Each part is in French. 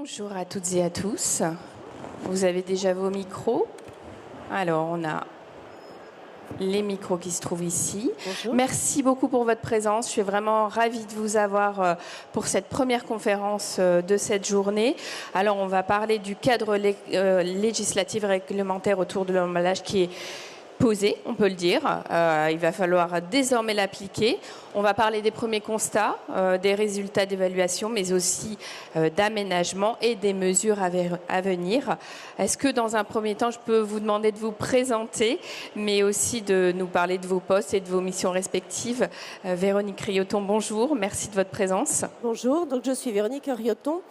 Bonjour à toutes et à tous. Vous avez déjà vos micros. Alors, on a les micros qui se trouvent ici. Bonjour. Merci beaucoup pour votre présence. Je suis vraiment ravie de vous avoir pour cette première conférence de cette journée. Alors, on va parler du cadre législatif et réglementaire autour de l'emballage qui est posé, on peut le dire. Il va falloir désormais l'appliquer. On va parler des premiers constats, des résultats d'évaluation, mais aussi d'aménagement et des mesures à venir. Est-ce que dans un premier temps, je peux vous demander de vous présenter, mais aussi de nous parler de vos postes et de vos missions respectives. Véronique Rioton, bonjour, merci de votre présence. Bonjour, donc je suis Véronique Rioton.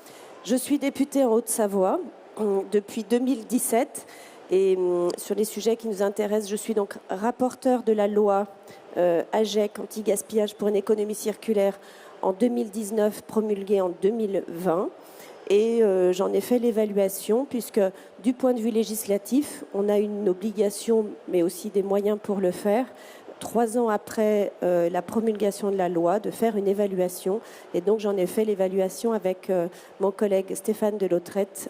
Je suis députée en Haute-Savoie depuis 2017. Et sur les sujets qui nous intéressent, je suis donc rapporteure de la loi AGEC, anti-gaspillage pour une économie circulaire, en 2019, promulguée en 2020. Et j'en ai fait l'évaluation, puisque du point de vue législatif, on a une obligation, mais aussi des moyens pour le faire, 3 ans après la promulgation de la loi, de faire une évaluation. Et donc, j'en ai fait l'évaluation avec mon collègue Stéphane Delautrette,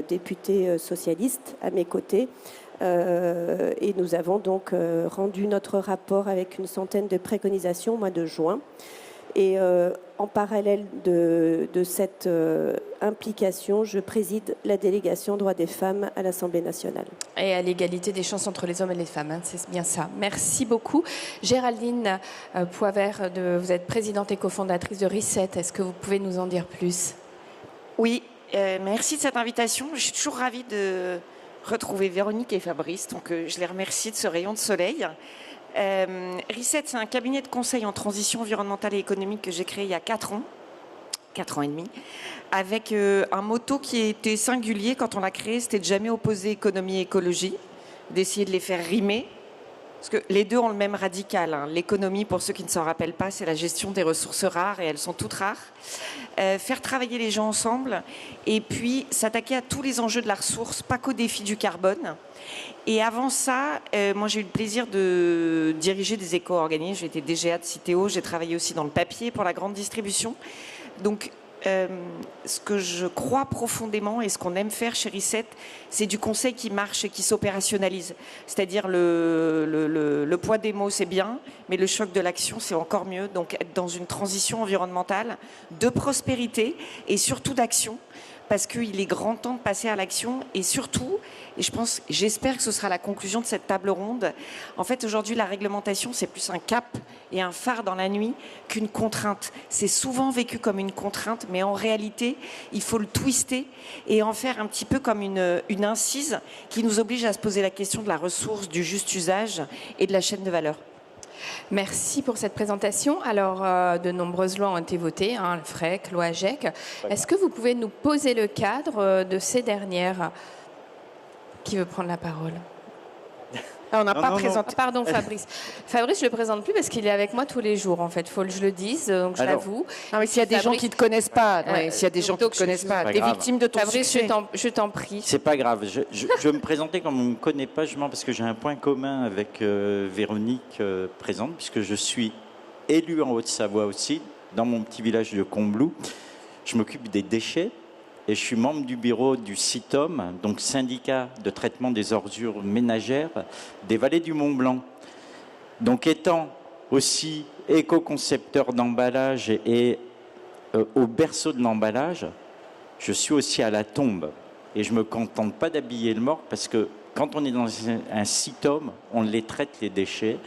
député socialiste, à mes côtés. Et nous avons donc rendu notre rapport avec une centaine de préconisations au mois de juin. Et en parallèle de cette implication, je préside la délégation droits des femmes à l'Assemblée nationale. Et à l'égalité des chances entre les hommes et les femmes, hein, c'est bien ça. Merci beaucoup. Géraldine Poivert, vous êtes présidente et cofondatrice de Reset. Est-ce que vous pouvez nous en dire plus? Oui, merci de cette invitation. Je suis toujours ravie de retrouver Véronique et Fabrice, donc je les remercie de ce rayon de soleil. Reset, c'est un cabinet de conseil en transition environnementale et économique que j'ai créé il y a 4 ans et demi, avec un motto qui était singulier quand on l'a créé, c'était de jamais opposer économie et écologie, d'essayer de les faire rimer, parce que les deux ont le même radical. Hein. L'économie, pour ceux qui ne s'en rappellent pas, c'est la gestion des ressources rares, et elles sont toutes rares. Faire travailler les gens ensemble, et puis s'attaquer à tous les enjeux de la ressource, pas qu'au défi du carbone. Et avant ça, moi j'ai eu le plaisir de diriger des éco-organismes. J'ai été DGA de Citeo, j'ai travaillé aussi dans le papier pour la grande distribution. Donc ce que je crois profondément et ce qu'on aime faire chez Reset, c'est du conseil qui marche et qui s'opérationnalise. C'est-à-dire le poids des mots, c'est bien, mais le choc de l'action, c'est encore mieux. Donc être dans une transition environnementale de prospérité et surtout d'action, parce qu'il est grand temps de passer à l'action et surtout, et j'espère que ce sera la conclusion de cette table ronde, en fait aujourd'hui la réglementation c'est plus un cap et un phare dans la nuit qu'une contrainte. C'est souvent vécu comme une contrainte, mais en réalité il faut le twister et en faire un petit peu comme une incise qui nous oblige à se poser la question de la ressource, du juste usage et de la chaîne de valeur. Merci pour cette présentation. Alors, de nombreuses lois ont été votées, hein, le FREC, loi AGEC. Est-ce que vous pouvez nous poser le cadre de ces dernières? Qui veut prendre la parole? On n'a pas présenté. Ah, pardon, Fabrice. Fabrice, je ne le présente plus parce qu'il est avec moi tous les jours, en fait. Il faut que je le dise, donc je l'avoue. Non, mais s'il y a des gens qui ne te connaissent pas, s'il y a des gens qui ne te connaissent pas, tu es victime de ton succès. Fabrice, je t'en prie. C'est pas grave. Je vais me présenter comme on ne me connaît pas, justement, parce que j'ai un point commun avec Véronique présente, puisque je suis élu en Haute-Savoie aussi, dans mon petit village de Combloux. Je m'occupe des déchets. Et je suis membre du bureau du CITOM, donc syndicat de traitement des ordures ménagères des vallées du Mont-Blanc. Donc étant aussi éco-concepteur d'emballage et au berceau de l'emballage, je suis aussi à la tombe. Et je ne me contente pas d'habiller le mort parce que quand on est dans un CITOM, on les traite les déchets.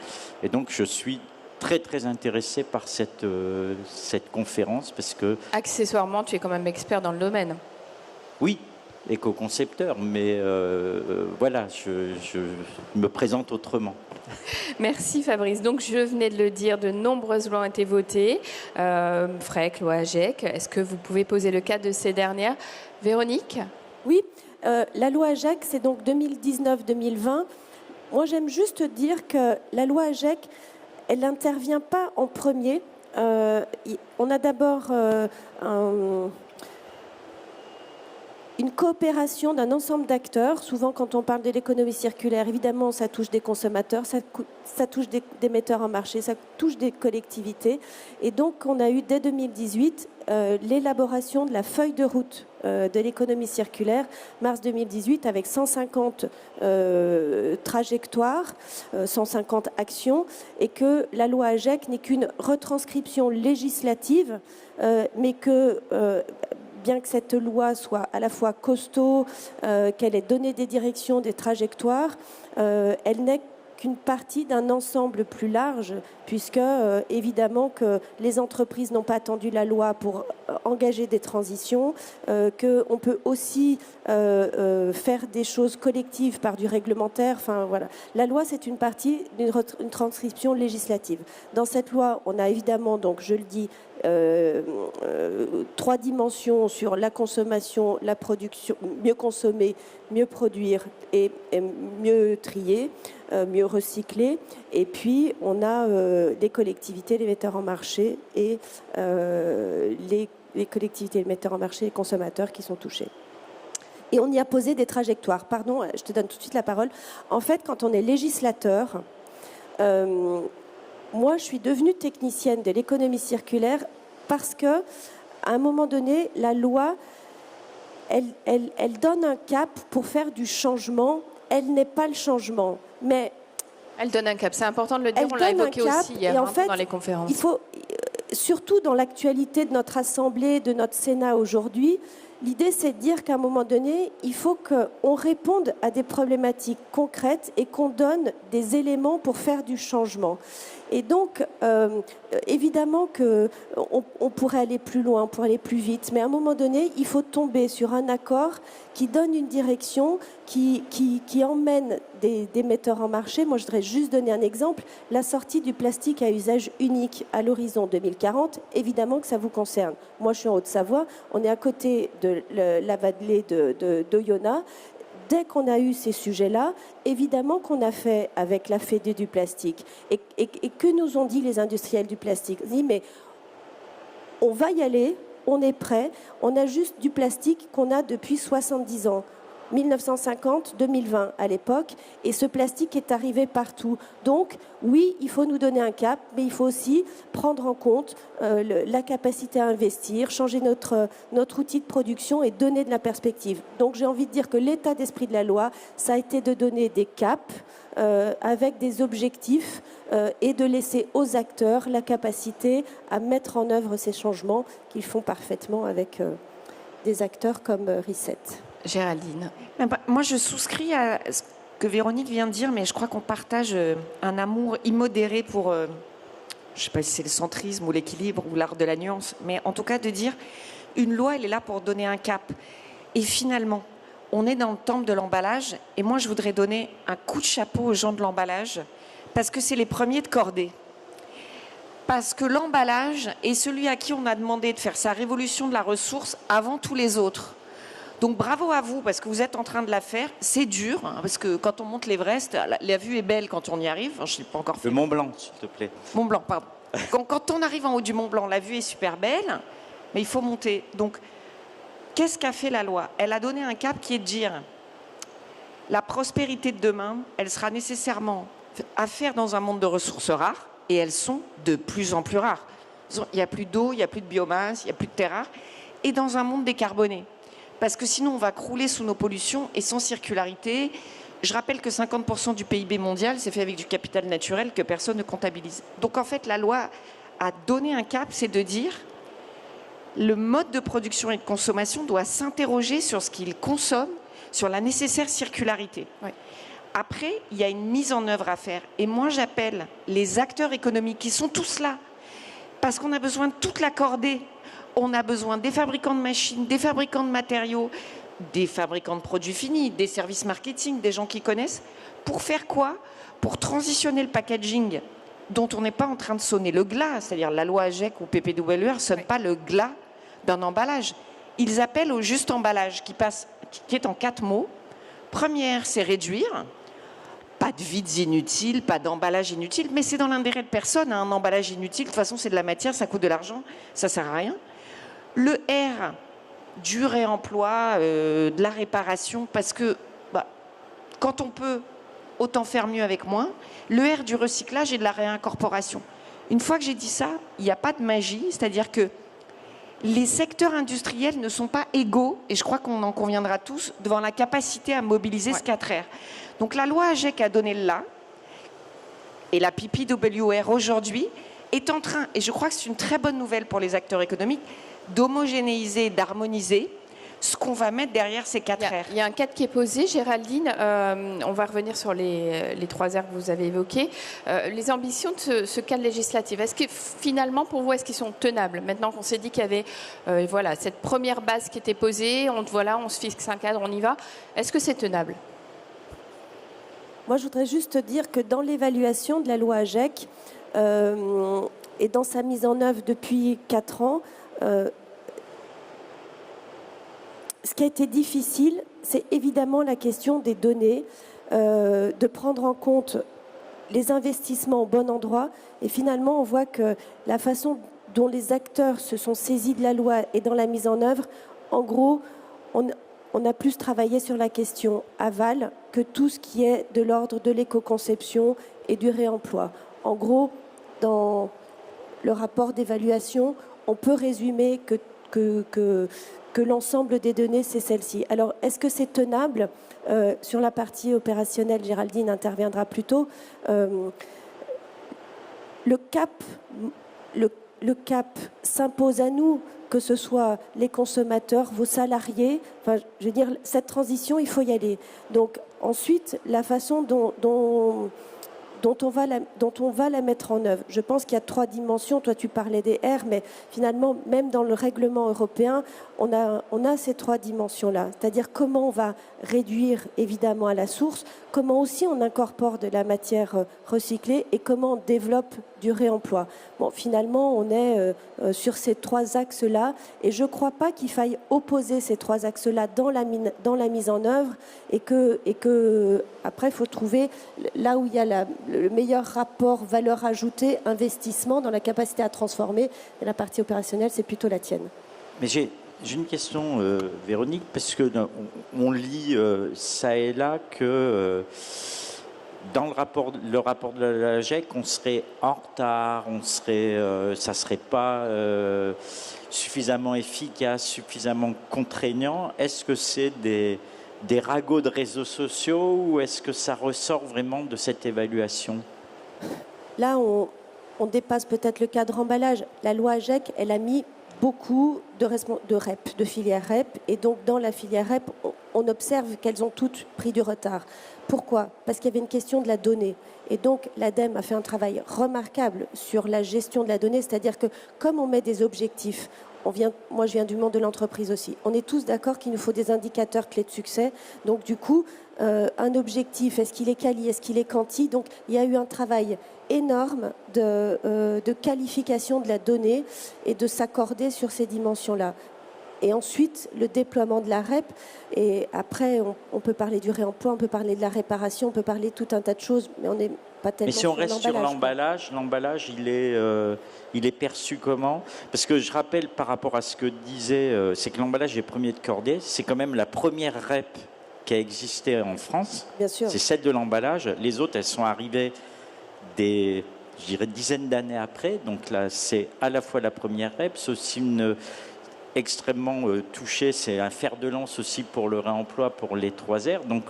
Et donc je suis très très intéressé par cette conférence parce que... Accessoirement, tu es quand même expert dans le domaine. Oui, éco-concepteur, mais voilà, je me présente autrement. Merci Fabrice. Donc je venais de le dire, de nombreuses lois ont été votées, FREC, loi AGEC. Est-ce que vous pouvez poser le cadre de ces dernières? Véronique? Oui, la loi AGEC, c'est donc 2019-2020. Moi, j'aime juste dire que la loi AGEC, elle n'intervient pas en premier. On a d'abord une coopération d'un ensemble d'acteurs. Souvent, quand on parle de l'économie circulaire, évidemment, ça touche des consommateurs, ça touche des metteurs en marché, ça touche des collectivités. Et donc, on a eu dès 2018 l'élaboration de la feuille de route de l'économie circulaire, mars 2018, avec 150 trajectoires, 150 actions, et que la loi AGEC n'est qu'une retranscription législative, mais que bien que cette loi soit à la fois costaud, qu'elle ait donné des directions, des trajectoires, elle n'est qu'une partie d'un ensemble plus large, puisque évidemment que les entreprises n'ont pas attendu la loi pour engager des transitions, qu'on peut aussi faire des choses collectives par du réglementaire. Enfin, voilà. La loi, c'est une partie d'une transcription législative. Dans cette loi, on a évidemment, donc je le dis, 3 dimensions sur la consommation, la production, mieux consommer, mieux produire et mieux trier, mieux recycler. Et puis, on a les collectivités, les metteurs en marché et les collectivités, les metteurs en marché, les consommateurs qui sont touchés. Et on y a posé des trajectoires. Pardon, je te donne tout de suite la parole. En fait, quand on est législateur, moi, je suis devenue technicienne de l'économie circulaire parce que, à un moment donné, la loi, elle donne un cap pour faire du changement. Elle n'est pas le changement, mais elle donne un cap. C'est important de le dire. On l'a évoqué aussi hier dans les conférences. Il faut, surtout dans l'actualité de notre Assemblée, de notre Sénat aujourd'hui, l'idée, c'est de dire qu'à un moment donné, il faut qu'on réponde à des problématiques concrètes et qu'on donne des éléments pour faire du changement. Et donc, évidemment qu'on pourrait aller plus loin, on pourrait aller plus vite, mais à un moment donné, il faut tomber sur un accord qui donne une direction, qui emmène des metteurs en marché. Moi, je voudrais juste donner un exemple. La sortie du plastique à usage unique à l'horizon 2040, évidemment que ça vous concerne. Moi, je suis en Haute-Savoie, on est à côté de la vallée d'Oyonnax. Dès qu'on a eu ces sujets-là, évidemment qu'on a fait avec la Fédé du plastique. Et que nous ont dit les industriels du plastique? Ils ont dit, mais on va y aller, on est prêt, on a juste du plastique qu'on a depuis 70 ans. 1950-2020 à l'époque, et ce plastique est arrivé partout. Donc, oui, il faut nous donner un cap, mais il faut aussi prendre en compte la capacité à investir, changer notre outil de production et donner de la perspective. Donc, j'ai envie de dire que l'état d'esprit de la loi, ça a été de donner des caps avec des objectifs et de laisser aux acteurs la capacité à mettre en œuvre ces changements qu'ils font parfaitement avec des acteurs comme Reset. Géraldine. Moi, je souscris à ce que Véronique vient de dire, mais je crois qu'on partage un amour immodéré pour, je ne sais pas si c'est le centrisme ou l'équilibre ou l'art de la nuance, mais en tout cas de dire, une loi, elle est là pour donner un cap. Et finalement, on est dans le temple de l'emballage, et moi, je voudrais donner un coup de chapeau aux gens de l'emballage, parce que c'est les premiers de cordée. Parce que l'emballage est celui à qui on a demandé de faire sa révolution de la ressource avant tous les autres. Donc bravo à vous, parce que vous êtes en train de la faire. C'est dur, hein, parce que quand on monte l'Everest, la vue est belle quand on y arrive. Enfin, je ne l'ai pas encore fait. Le Mont Blanc, s'il te plaît. Mont Blanc, pardon. Quand on arrive en haut du Mont Blanc, la vue est super belle, mais il faut monter. Donc, qu'est-ce qu'a fait la loi? Elle a donné un cap qui est de dire la prospérité de demain, elle sera nécessairement à faire dans un monde de ressources rares, et elles sont de plus en plus rares. Il n'y a plus d'eau, il n'y a plus de biomasse, il n'y a plus de terres rares, et dans un monde décarboné. Parce que sinon, on va crouler sous nos pollutions et sans circularité. Je rappelle que 50% du PIB mondial, c'est fait avec du capital naturel que personne ne comptabilise. Donc en fait, la loi a donné un cap, c'est de dire le mode de production et de consommation doit s'interroger sur ce qu'il consomme, sur la nécessaire circularité. Oui. Après, il y a une mise en œuvre à faire. Et moi, j'appelle les acteurs économiques qui sont tous là, parce qu'on a besoin de toute la cordée. On a besoin des fabricants de machines, des fabricants de matériaux, des fabricants de produits finis, des services marketing, des gens qui connaissent. Pour faire quoi? Pour transitionner le packaging dont on n'est pas en train de sonner le glas, c'est-à-dire la loi AGEC ou PPWR ne sonne pas le glas d'un emballage. Ils appellent au juste emballage qui est en 4 mots. Première, c'est réduire. Pas de vides inutiles, pas d'emballage inutile, mais c'est dans l'intérêt de personne. Un emballage inutile, de toute façon, c'est de la matière, ça coûte de l'argent, ça ne sert à rien. Le R du réemploi, de la réparation, parce que quand on peut, autant faire mieux avec moins. Le R du recyclage et de la réincorporation. Une fois que j'ai dit ça, il n'y a pas de magie, c'est-à-dire que les secteurs industriels ne sont pas égaux, et je crois qu'on en conviendra tous, devant la capacité à mobiliser ce 4R. Donc la loi AGEC a donné le là, et la PPWR aujourd'hui est en train, et je crois que c'est une très bonne nouvelle pour les acteurs économiques, d'homogénéiser, d'harmoniser ce qu'on va mettre derrière ces 4R. Il y a un cadre qui est posé, Géraldine. On va revenir sur les 3 R que vous avez évoqués. Les ambitions de ce cadre législatif, est-ce que finalement, pour vous, est-ce qu'ils sont tenables? Maintenant qu'on s'est dit qu'il y avait cette première base qui était posée, on se fixe un cadre, on y va. Est-ce que c'est tenable? Moi, je voudrais juste dire que dans l'évaluation de la loi AGEC et dans sa mise en œuvre depuis 4 ans, ce qui a été difficile, c'est évidemment la question des données, de prendre en compte les investissements au bon endroit. Et finalement, on voit que la façon dont les acteurs se sont saisis de la loi et dans la mise en œuvre, en gros, on a plus travaillé sur la question aval que tout ce qui est de l'ordre de l'éco-conception et du réemploi. En gros, dans le rapport d'évaluation, on peut résumer que l'ensemble des données, c'est celle-ci. Alors, est-ce que c'est tenable? Sur la partie opérationnelle, Géraldine interviendra plus tôt. Le cap s'impose à nous, que ce soit les consommateurs, vos salariés. Enfin, je veux dire, cette transition, il faut y aller. Donc, ensuite, la façon dont on va la mettre en œuvre. Je pense qu'il y a 3 dimensions. Toi, tu parlais des R, mais finalement, même dans le règlement européen, on a ces 3 dimensions-là. C'est-à-dire comment on va réduire, évidemment, à la source, comment aussi on incorpore de la matière recyclée et comment on développe du réemploi. Bon, finalement, on est sur ces 3 axes-là et je ne crois pas qu'il faille opposer ces 3 axes-là dans la mise en œuvre et que après, il faut trouver là où il y a le meilleur rapport valeur ajoutée, investissement dans la capacité à transformer. Et la partie opérationnelle, c'est plutôt la tienne. Mais j'ai une question, Véronique, parce que on lit ça et là que dans le rapport de la GEC, on serait en retard, ça serait pas suffisamment efficace, suffisamment contraignant. Est-ce que c'est des ragots de réseaux sociaux ou est-ce que ça ressort vraiment de cette évaluation? Là, on dépasse peut-être le cadre emballage. La loi AGEC, elle a mis beaucoup de REP, de filières REP. Et donc, dans la filière REP, on observe qu'elles ont toutes pris du retard. Pourquoi? Parce qu'il y avait une question de la donnée. Et donc, l'ADEME a fait un travail remarquable sur la gestion de la donnée. C'est-à-dire que, comme on met des objectifs, moi, je viens du monde de l'entreprise aussi. On est tous d'accord qu'il nous faut des indicateurs clés de succès. Donc, du coup, un objectif, est-ce qu'il est quali, est-ce qu'il est quanti? Donc, il y a eu un travail énorme de qualification de la donnée et de s'accorder sur ces dimensions-là. Et ensuite, le déploiement de la REP. Et après, on peut parler du réemploi, on peut parler de la réparation, on peut parler de tout un tas de choses, mais on n'est pas tellement sur l'emballage. Mais si on reste sur l'emballage, il est perçu comment? Parce que je rappelle par rapport à ce que disait, c'est que l'emballage est premier de cordée. C'est quand même la première REP qui a existé en France. Bien sûr. C'est celle de l'emballage. Les autres, elles sont arrivées je dirais, dizaines d'années après. Donc là, c'est à la fois la première REP, c'est aussi extrêmement touché, c'est un fer de lance aussi pour le réemploi, pour les 3 R. Donc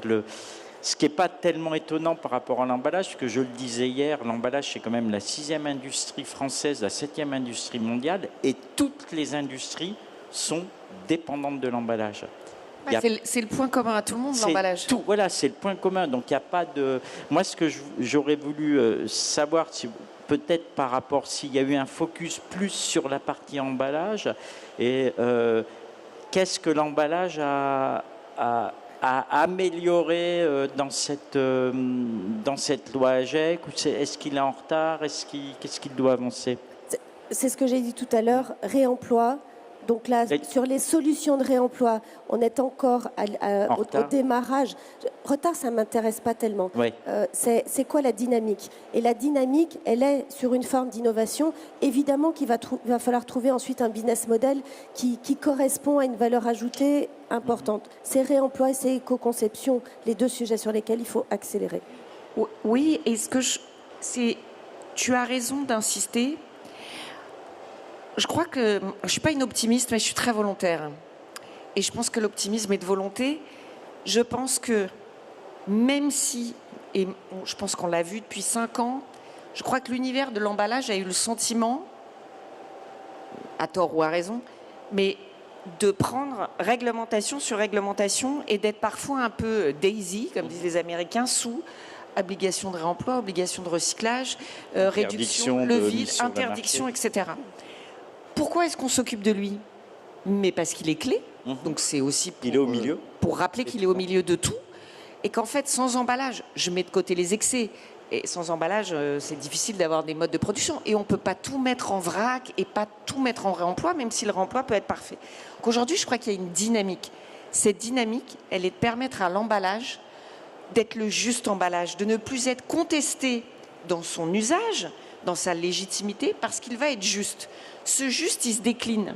ce qui n'est pas tellement étonnant par rapport à l'emballage, parce que je le disais hier, l'emballage c'est quand même la 6e industrie française, la 7e industrie mondiale, et toutes les industries sont dépendantes de l'emballage. C'est le point commun à tout le monde, l'emballage. Voilà, c'est le point commun. Donc il n'y a pas de... Moi, ce que j'aurais voulu savoir, peut-être par rapport, s'il y a eu un focus plus sur la partie emballage, et qu'est-ce que l'emballage a amélioré dans cette loi AGEC? Est-ce qu'il est en retard? Qu'est-ce qu'il doit avancer? C'est ce que j'ai dit tout à l'heure, réemploi, Donc là, sur les solutions de réemploi, on est encore au démarrage. Retard, ça ne m'intéresse pas tellement. Ouais. C'est quoi la dynamique? Et la dynamique, elle est sur une forme d'innovation. Évidemment qu'il va falloir trouver ensuite un business model qui correspond à une valeur ajoutée importante. C'est réemploi et c'est éco-conception, les deux sujets sur lesquels il faut accélérer. Oui, tu as raison d'insister. Je crois que je ne suis pas une optimiste, mais je suis très volontaire. Et je pense que l'optimisme est de volonté. Je pense que même si, et je pense qu'on l'a vu depuis 5 ans, je crois que l'univers de l'emballage a eu le sentiment, à tort ou à raison, mais de prendre réglementation sur réglementation et d'être parfois un peu daisy, comme disent les Américains, sous obligation de réemploi, obligation de recyclage, réduction, le vide, interdiction, etc. Pourquoi est-ce qu'on s'occupe de lui? Mais parce qu'il est clé. Donc c'est aussi il est au milieu. Pour rappeler qu'il est au milieu de tout. Et qu'en fait, sans emballage, je mets de côté les excès. Et sans emballage, c'est difficile d'avoir des modes de production. Et on ne peut pas tout mettre en vrac et pas tout mettre en réemploi, même si le réemploi peut être parfait. Donc aujourd'hui, je crois qu'il y a une dynamique. Cette dynamique, elle est de permettre à l'emballage d'être le juste emballage, de ne plus être contesté dans son usage, dans sa légitimité, parce qu'il va être juste. Ce juste, il se décline.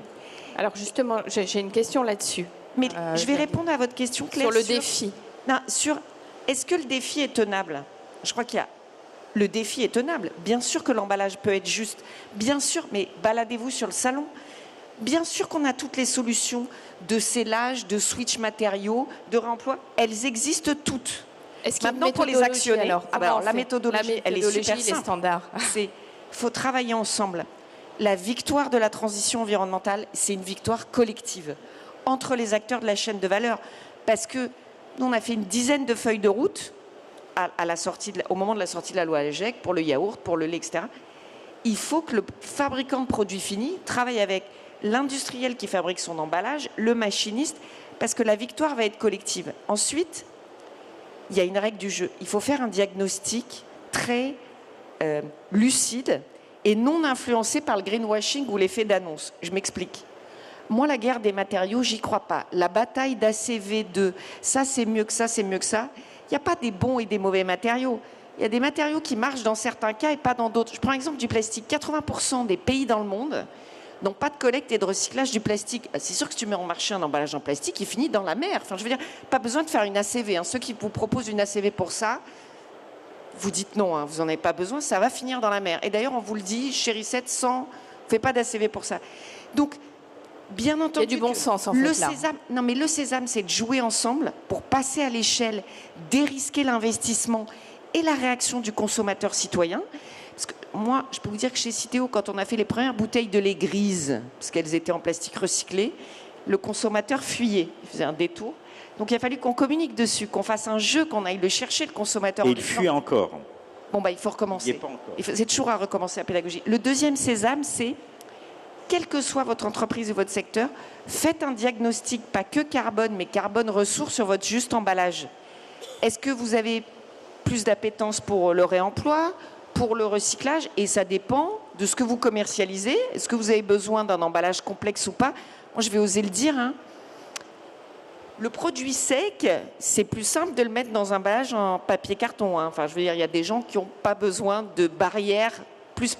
Alors justement, j'ai une question là-dessus. Mais je vais répondre à votre question, Claire. Sur le défi. Non, est-ce que le défi est tenable? Je crois le défi est tenable. Bien sûr que l'emballage peut être juste. Bien sûr, mais baladez-vous sur le salon. Bien sûr qu'on a toutes les solutions de scellage, de switch matériaux, de réemploi. Elles existent toutes. Est-ce qu'il y a Maintenant, pour les actionner, la méthodologie, elle est super les simple. standards. Il faut travailler ensemble. La victoire de la transition environnementale, c'est une victoire collective entre les acteurs de la chaîne de valeur. Parce que nous, on a fait une dizaine de feuilles de route au moment de la sortie de la loi AGEC, pour le yaourt, pour le lait, etc. Il faut que le fabricant de produits finis travaille avec l'industriel qui fabrique son emballage, le machiniste, parce que la victoire va être collective. Ensuite, il y a une règle du jeu. Il faut faire un diagnostic très lucide et non influencé par le greenwashing ou l'effet d'annonce. Je m'explique. Moi, la guerre des matériaux, j'y crois pas. La bataille d'ACV de ça, c'est mieux que ça, c'est mieux que ça. Il n'y a pas des bons et des mauvais matériaux. Il y a des matériaux qui marchent dans certains cas et pas dans d'autres. Je prends l'exemple du plastique. 80% des pays dans le monde n'ont pas de collecte et de recyclage du plastique. C'est sûr que si tu mets en marché un emballage en plastique, il finit dans la mer. Enfin, je veux dire, pas besoin de faire une ACV. Ceux qui vous proposent une ACV pour ça, vous dites non, vous n'en avez pas besoin, ça va finir dans la mer. Et d'ailleurs, on vous le dit, chez Reset, on ne fait pas d'ACV pour ça. Donc, bien entendu, il y a du bon sens en fait, là. Le sésame, c'est de jouer ensemble pour passer à l'échelle, dérisquer l'investissement et la réaction du consommateur citoyen. Parce que moi, je peux vous dire que chez Citeo, quand on a fait les premières bouteilles de lait grises, parce qu'elles étaient en plastique recyclé, le consommateur fuyait, il faisait un détour. Donc il a fallu qu'on communique dessus, qu'on fasse un jeu, qu'on aille le chercher, le consommateur. Et il fuit encore. Bon, il faut recommencer. Il n'est pas encore. C'est toujours à recommencer la pédagogie. Le deuxième sésame, c'est, quelle que soit votre entreprise ou votre secteur, faites un diagnostic, pas que carbone, mais carbone ressource sur votre juste emballage. Est-ce que vous avez plus d'appétence pour le réemploi, pour le recyclage? Et ça dépend de ce que vous commercialisez. Est-ce que vous avez besoin d'un emballage complexe ou pas? Moi, je vais oser le dire. Le produit sec, c'est plus simple de le mettre dans un emballage en papier carton. Enfin, je veux dire, il y a des gens qui n'ont pas besoin de barrières plus.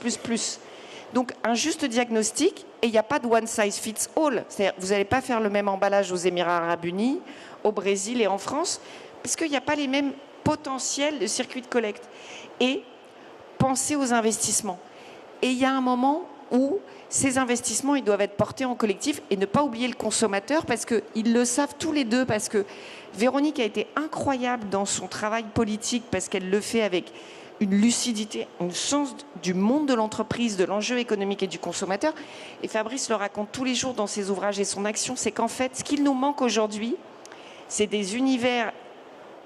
Donc, un juste diagnostic, et il n'y a pas de one size fits all. C'est-à-dire, vous n'allez pas faire le même emballage aux Émirats Arabes Unis, au Brésil et en France, parce qu'il n'y a pas les mêmes potentiels de circuits de collecte. Et pensez aux investissements. Et il y a un moment où ces investissements, ils doivent être portés en collectif et ne pas oublier le consommateur parce qu'ils le savent tous les deux, parce que Véronique a été incroyable dans son travail politique parce qu'elle le fait avec une lucidité, un sens du monde de l'entreprise, de l'enjeu économique et du consommateur. Et Fabrice le raconte tous les jours dans ses ouvrages et son action, c'est qu'en fait, ce qu'il nous manque aujourd'hui, c'est des univers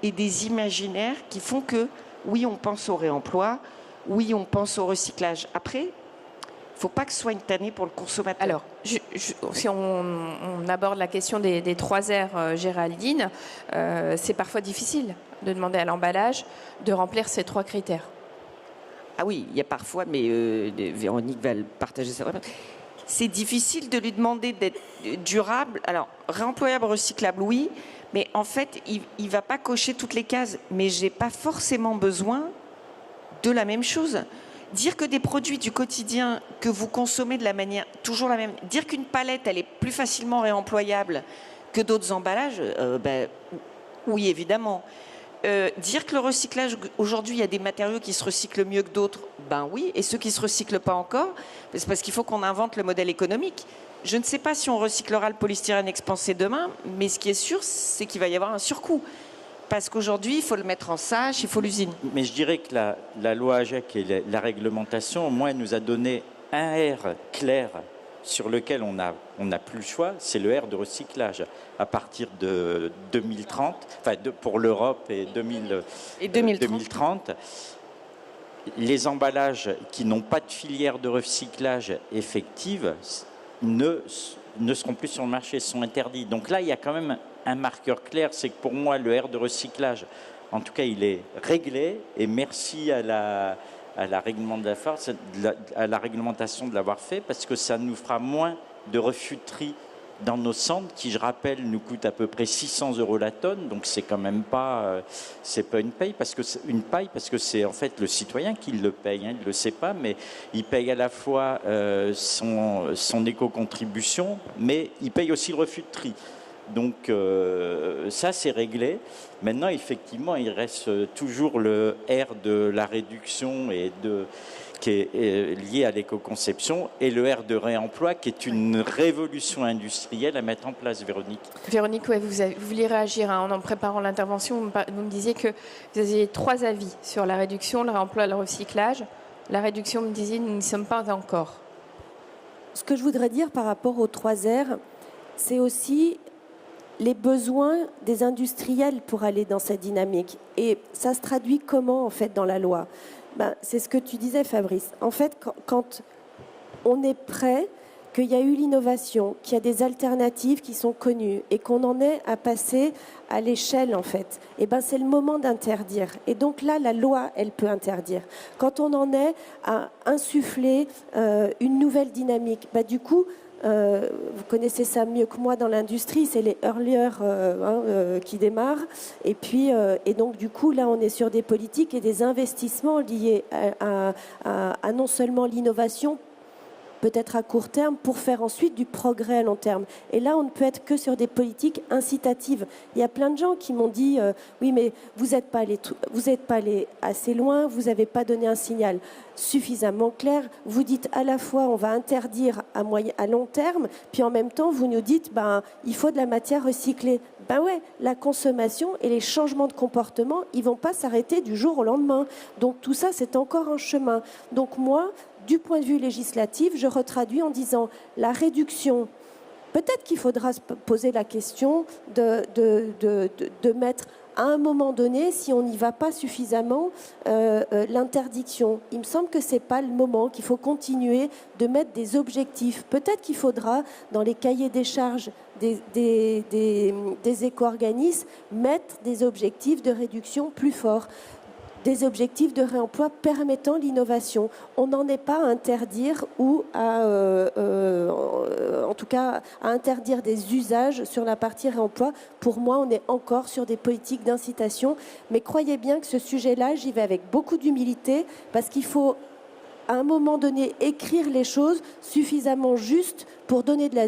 et des imaginaires qui font que, oui, on pense au réemploi, oui, on pense au recyclage. Après, il ne faut pas que ce soit une tannée pour le consommateur. Alors, si on aborde la question des 3 R, Géraldine, c'est parfois difficile de demander à l'emballage de remplir ces 3 critères. Ah oui, il y a parfois, mais Véronique va le partager ça. c'est difficile de lui demander d'être durable. Alors, réemployable, recyclable, oui, mais en fait, il ne va pas cocher toutes les cases. Mais je n'ai pas forcément besoin de la même chose. Dire que des produits du quotidien que vous consommez de la manière toujours la même, dire qu'une palette, elle est plus facilement réemployable que d'autres emballages, oui, évidemment. Dire que le recyclage, aujourd'hui, il y a des matériaux qui se recyclent mieux que d'autres, ben oui, et ceux qui ne se recyclent pas encore, c'est parce qu'il faut qu'on invente le modèle économique. Je ne sais pas si on recyclera le polystyrène expansé demain, mais ce qui est sûr, c'est qu'il va y avoir un surcoût. Parce qu'aujourd'hui, il faut le mettre en sach, il faut l'usine. Mais je dirais que la loi AGEC et la réglementation, au moins, elle nous a donné un R clair sur lequel on n'a plus le choix, c'est le R de recyclage. À partir de 2030, pour l'Europe et 2030, les emballages qui n'ont pas de filière de recyclage effective ne seront plus sur le marché, sont interdits. Donc là, il y a quand même un marqueur clair, c'est que pour moi, le R de recyclage, en tout cas, il est réglé, et merci à la réglementation de l'avoir fait, parce que ça nous fera moins de refus de tri dans nos centres, qui, je rappelle, nous coûtent à peu près 600 € la tonne, donc c'est quand même pas, c'est pas une paille, parce que c'est en fait le citoyen qui le paye, hein, il ne le sait pas, mais il paye à la fois son éco-contribution, mais il paye aussi le refus de tri. Donc ça, c'est réglé. Maintenant, effectivement, il reste toujours le R de la réduction qui est lié à l'éco-conception, et le R de réemploi, qui est une révolution industrielle à mettre en place, Véronique. Véronique, ouais, vous vouliez réagir en préparant l'intervention. Vous me disiez que vous aviez 3 avis sur la réduction, le réemploi et le recyclage. La réduction, vous me disiez, nous n'y sommes pas encore. Ce que je voudrais dire par rapport aux 3 R, c'est aussi les besoins des industriels pour aller dans cette dynamique. Et ça se traduit comment, en fait, dans la loi ? C'est ce que tu disais, Fabrice. En fait, quand on est prêt, qu'il y a eu l'innovation, qu'il y a des alternatives qui sont connues et qu'on en est à passer à l'échelle, en fait, c'est le moment d'interdire. Et donc là, la loi, elle peut interdire. Quand on en est à insuffler une nouvelle dynamique, du coup, vous connaissez ça mieux que moi dans l'industrie, c'est les earlier qui démarrent. Et puis, et donc du coup, là, on est sur des politiques et des investissements liés à non seulement l'innovation, peut-être à court terme, pour faire ensuite du progrès à long terme. Et là, on ne peut être que sur des politiques incitatives. Il y a plein de gens qui m'ont dit oui, mais vous n'êtes pas allé assez loin, vous n'avez pas donné un signal suffisamment clair. Vous dites à la fois on va interdire à long terme, puis en même temps vous nous dites il faut de la matière recyclée. Ouais, la consommation et les changements de comportement, ils vont pas s'arrêter du jour au lendemain. Donc tout ça, c'est encore un chemin. Donc moi, du point de vue législatif, je retraduis en disant la réduction. Peut-être qu'il faudra se poser la question de mettre à un moment donné, si on n'y va pas suffisamment, l'interdiction. Il me semble que ce n'est pas le moment, qu'il faut continuer de mettre des objectifs. Peut-être qu'il faudra, dans les cahiers des charges des éco-organismes, mettre des objectifs de réduction plus forts. Des objectifs de réemploi permettant l'innovation. On n'en est pas à interdire ou en tout cas à interdire des usages sur la partie réemploi. Pour moi, on est encore sur des politiques d'incitation. Mais croyez bien que ce sujet-là, j'y vais avec beaucoup d'humilité parce qu'il faut à un moment donné écrire les choses suffisamment justes pour donner de la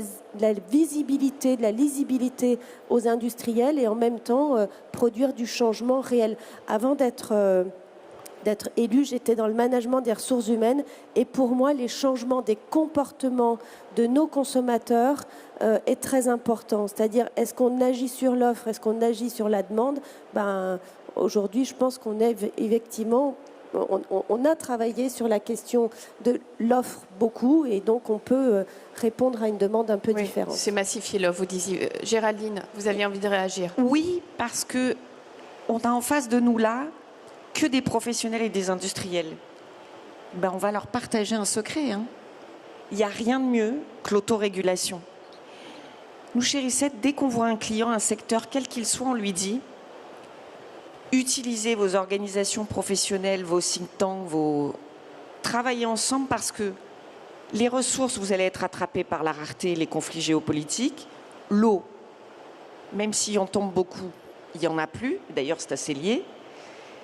visibilité, de la lisibilité aux industriels et en même temps produire du changement réel. Avant d'être élue, j'étais dans le management des ressources humaines et pour moi, les changements des comportements de nos consommateurs est très important. C'est-à-dire, est-ce qu'on agit sur l'offre, est-ce qu'on agit sur la demande ? Aujourd'hui, je pense qu'on est effectivement... On a travaillé sur la question de l'offre beaucoup et donc on peut répondre à une demande un peu différente. C'est massifié l'offre, vous disiez. Géraldine, vous aviez envie de réagir. Oui, parce qu'on a en face de nous là que des professionnels et des industriels. On va leur partager un secret. Il n'y a rien de mieux que l'autorégulation. Nous, chez Reset, dès qu'on voit un client, un secteur, quel qu'il soit, on lui dit utilisez vos organisations professionnelles, vos think tanks, travaillez ensemble parce que Les ressources, vous allez être attrapés par la rareté, les conflits géopolitiques. L'eau, même s'il en tombe beaucoup, il n'y en a plus. D'ailleurs, c'est assez lié.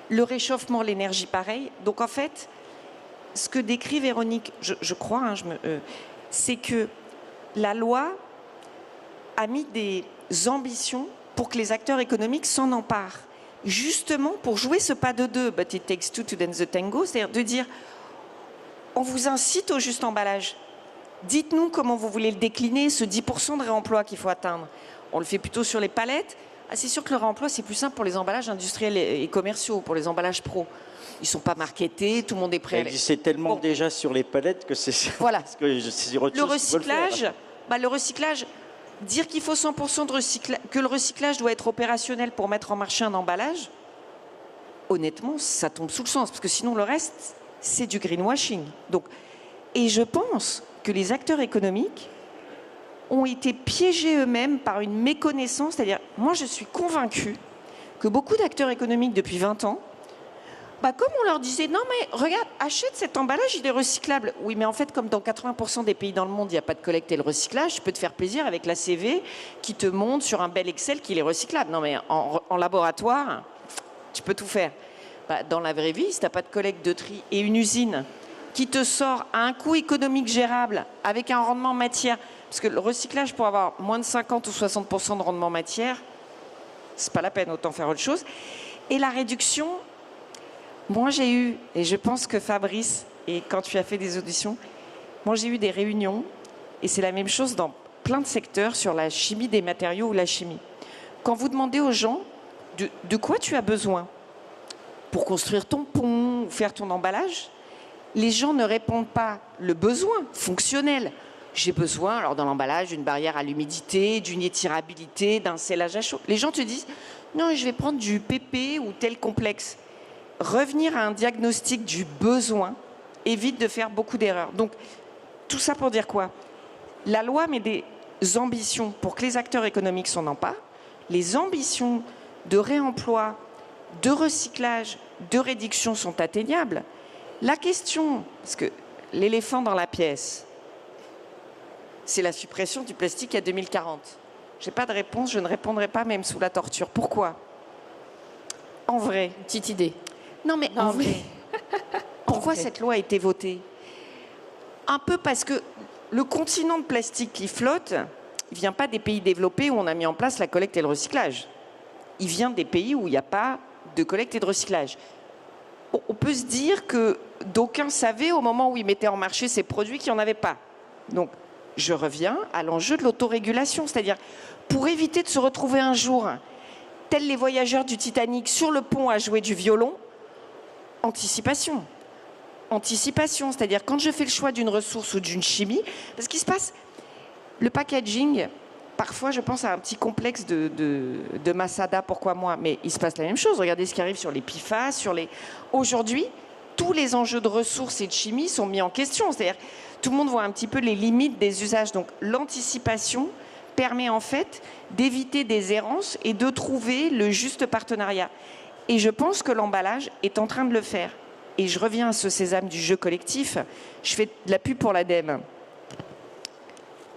Le réchauffement, l'énergie, pareil. Donc, en fait, ce que décrit Véronique, je crois, hein, c'est que la loi a mis des ambitions pour que les acteurs économiques s'en emparent. Justement, pour jouer ce pas de deux, but it takes two to dance the tango, c'est-à-dire de dire, on vous incite au juste emballage. Dites-nous comment vous voulez le décliner, ce 10% de réemploi qu'il faut atteindre. On le fait plutôt sur les palettes. Ah, c'est sûr que le réemploi, c'est plus simple pour les emballages industriels et commerciaux, pour les emballages pro. Ils ne sont pas marketés, tout le monde est prêt. C'est tellement déjà sur les palettes que c'est... Voilà. Parce que le recyclage, le recyclage, dire qu'il faut 100% de recyclage, que le recyclage doit être opérationnel pour mettre en marché un emballage, honnêtement, ça tombe sous le sens. Parce que sinon, le reste, c'est du greenwashing. Donc, et je pense que les acteurs économiques ont été piégés eux-mêmes par une méconnaissance. C'est-à-dire, moi, je suis convaincue que beaucoup d'acteurs économiques, depuis 20 ans, comme on leur disait, non mais regarde, achète cet emballage, il est recyclable. Oui, mais en fait, comme dans 80% des pays dans le monde, il n'y a pas de collecte et le recyclage, je peux te faire plaisir avec la CV qui te montre sur un bel Excel qu'il est recyclable. Non mais en laboratoire, tu peux tout faire. Dans la vraie vie, si tu n'as pas de collecte de tri et une usine qui te sort à un coût économique gérable avec un rendement matière, parce que le recyclage, pour avoir moins de 50 ou 60% de rendement matière, c'est pas la peine, autant faire autre chose. Et la réduction... Moi, j'ai eu, et je pense que Fabrice, et quand tu as fait des auditions, moi, j'ai eu des réunions, et c'est la même chose dans plein de secteurs sur la chimie des matériaux ou la chimie. Quand vous demandez aux gens de quoi tu as besoin pour construire ton pont ou faire ton emballage, les gens ne répondent pas le besoin fonctionnel. J'ai besoin, alors dans l'emballage, d'une barrière à l'humidité, d'une étirabilité, d'un scellage à chaud. Les gens te disent, non, je vais prendre du PP ou tel complexe. Revenir à un diagnostic du besoin évite de faire beaucoup d'erreurs. Donc, tout ça pour dire quoi? La loi met des ambitions pour que les acteurs économiques s'en emparent. Les ambitions de réemploi, de recyclage, de réduction sont atteignables. La question, parce que l'éléphant dans la pièce, c'est la suppression du plastique à 2040. Je n'ai pas de réponse, je ne répondrai pas même sous la torture. Pourquoi? En vrai. Une petite idée. Non, mais en vrai, pourquoi cette loi a été votée? Un peu parce que le continent de plastique qui flotte, il ne vient pas des pays développés où on a mis en place la collecte et le recyclage. Il vient des pays où il n'y a pas de collecte et de recyclage. On peut se dire que d'aucuns savaient au moment où ils mettaient en marché ces produits qu'il n'y en avait pas. Donc, je reviens à l'enjeu de l'autorégulation, c'est-à-dire pour éviter de se retrouver un jour, tels les voyageurs du Titanic, sur le pont à jouer du violon. Anticipation. Anticipation, c'est-à-dire quand je fais le choix d'une ressource ou d'une chimie, parce qu'il se passe, le packaging, parfois je pense à un petit complexe de Masada, pourquoi moi, mais il se passe la même chose. Regardez ce qui arrive sur les PFAS, sur les... Aujourd'hui, tous les enjeux de ressources et de chimie sont mis en question, c'est-à-dire tout le monde voit un petit peu les limites des usages. Donc l'anticipation permet en fait d'éviter des errances et de trouver le juste partenariat. Et je pense que l'emballage est en train de le faire. Et je reviens à ce sésame du jeu collectif. Je fais de la pub pour l'ADEME.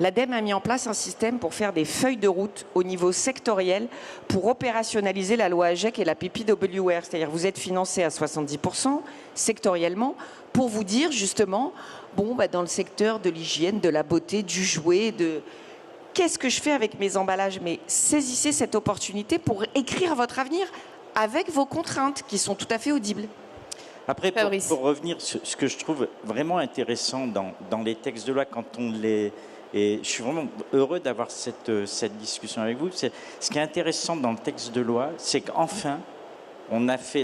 L'ADEME a mis en place un système pour faire des feuilles de route au niveau sectoriel pour opérationnaliser la loi AGEC et la PPWR. C'est-à-dire vous êtes financé à 70% sectoriellement pour vous dire justement, dans le secteur de l'hygiène, de la beauté, du jouet, qu'est-ce que je fais avec mes emballages? Mais saisissez cette opportunité pour écrire votre avenir avec vos contraintes qui sont tout à fait audibles. Après, pour revenir sur ce que je trouve vraiment intéressant dans les textes de loi, quand on les... Et je suis vraiment heureux d'avoir cette discussion avec vous. Ce qui est intéressant dans le texte de loi, c'est qu'enfin,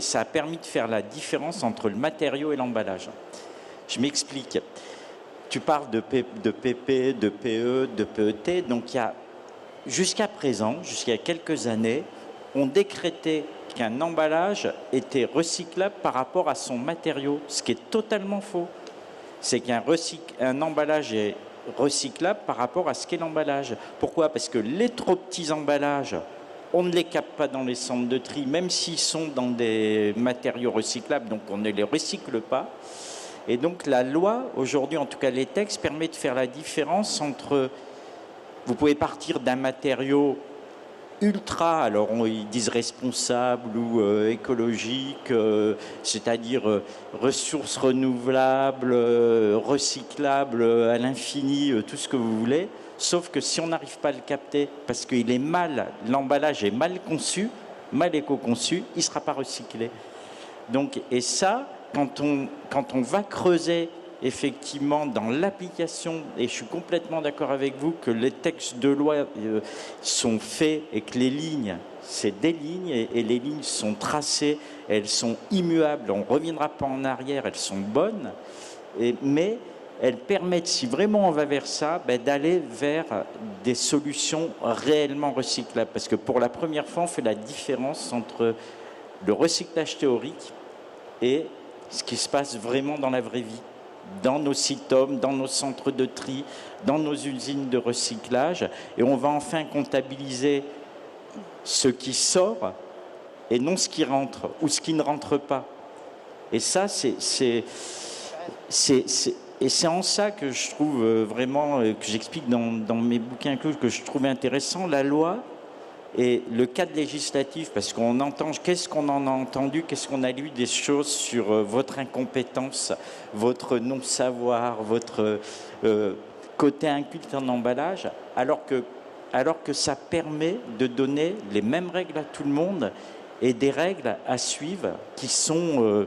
ça a permis de faire la différence entre le matériau et l'emballage. Je m'explique. Tu parles de PP, de PE, de PET. Donc, jusqu'à présent, jusqu'à quelques années, on décrétait qu'un emballage était recyclable par rapport à son matériau, ce qui est totalement faux. C'est qu'un emballage est recyclable par rapport à ce qu'est l'emballage. Pourquoi? Parce que les trop petits emballages, on ne les capte pas dans les centres de tri, même s'ils sont dans des matériaux recyclables, donc on ne les recycle pas. Et donc la loi, aujourd'hui, en tout cas les textes, permettent de faire la différence entre... Vous pouvez partir d'un matériau ultra, alors ils disent responsable ou écologique, c'est-à-dire ressources renouvelables, recyclables à l'infini, tout ce que vous voulez. Sauf que si on n'arrive pas à le capter, parce qu'il est mal, l'emballage est mal conçu, mal éco-conçu, il ne sera pas recyclé. Donc, et ça, quand on va creuser effectivement dans l'application, et je suis complètement d'accord avec vous que les textes de loi sont faits et que les lignes, c'est des lignes et les lignes sont tracées, elles sont immuables, on ne reviendra pas en arrière, elles sont bonnes, mais elles permettent, si vraiment on va vers ça, d'aller vers des solutions réellement recyclables. Parce que pour la première fois, on fait la différence entre le recyclage théorique et ce qui se passe vraiment dans la vraie vie, dans nos sites-hommes, dans nos centres de tri, dans nos usines de recyclage. Et on va enfin comptabiliser ce qui sort et non ce qui rentre ou ce qui ne rentre pas. Et ça, c'est en ça que je trouve vraiment, que j'explique dans mes bouquins que je trouve intéressant, la loi et le cadre législatif, parce qu'on entend, qu'est-ce qu'on en a entendu, qu'est-ce qu'on a lu des choses sur votre incompétence, votre non-savoir, votre côté inculte en emballage, alors que ça permet de donner les mêmes règles à tout le monde et des règles à suivre qui sont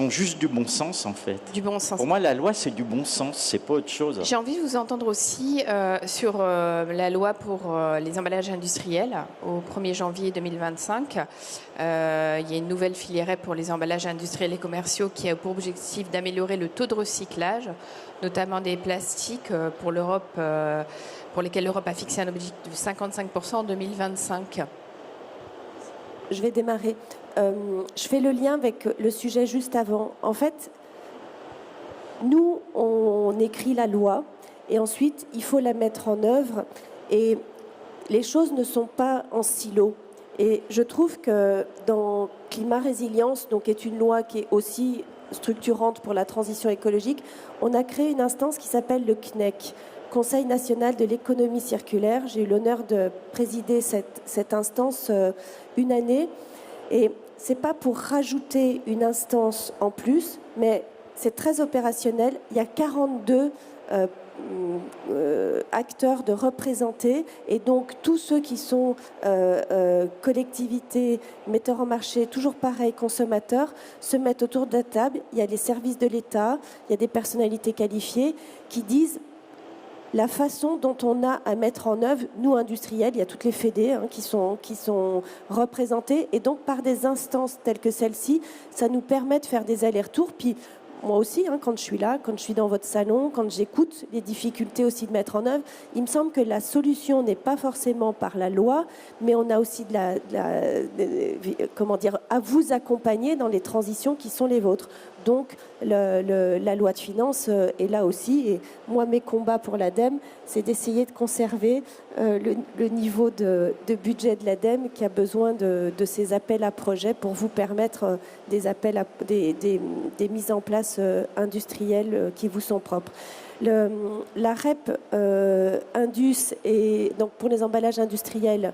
juste du bon sens, en fait. Du bon sens. Pour moi, la loi, c'est du bon sens, c'est pas autre chose. J'ai envie de vous entendre aussi sur la loi pour les emballages industriels au 1er janvier 2025. Il y a une nouvelle filière REP pour les emballages industriels et commerciaux qui a pour objectif d'améliorer le taux de recyclage, notamment des plastiques pour l'Europe, pour lesquels l'Europe a fixé un objectif de 55% en 2025. Je vais démarrer. Je fais le lien avec le sujet juste avant. En fait, nous, on écrit la loi et ensuite, il faut la mettre en œuvre. Et les choses ne sont pas en silo. Et je trouve que dans Climat Résilience, donc, est une loi qui est aussi structurante pour la transition écologique, on a créé une instance qui s'appelle le CNEC, Conseil national de l'économie circulaire. J'ai eu l'honneur de présider cette instance une année. Et ce n'est pas pour rajouter une instance en plus, mais c'est très opérationnel. Il y a 42 acteurs de représentés, et donc tous ceux qui sont collectivités, metteurs en marché, toujours pareil, consommateurs, se mettent autour de la table. Il y a les services de l'État, il y a des personnalités qualifiées qui disent la façon dont on a à mettre en œuvre, nous industriels, il y a toutes les fédés qui sont représentées, et donc par des instances telles que celle-ci, ça nous permet de faire des allers-retours. Puis moi aussi, quand je suis là, quand je suis dans votre salon, quand j'écoute les difficultés aussi de mettre en œuvre, il me semble que la solution n'est pas forcément par la loi, mais on a aussi à vous accompagner dans les transitions qui sont les vôtres. Donc, la loi de finances est là aussi. Et moi, mes combats pour l'ADEME, c'est d'essayer de conserver le niveau de budget de l'ADEME qui a besoin de ces appels à projets pour vous permettre des mises en place industrielles qui vous sont propres. La REP Indus, et donc pour les emballages industriels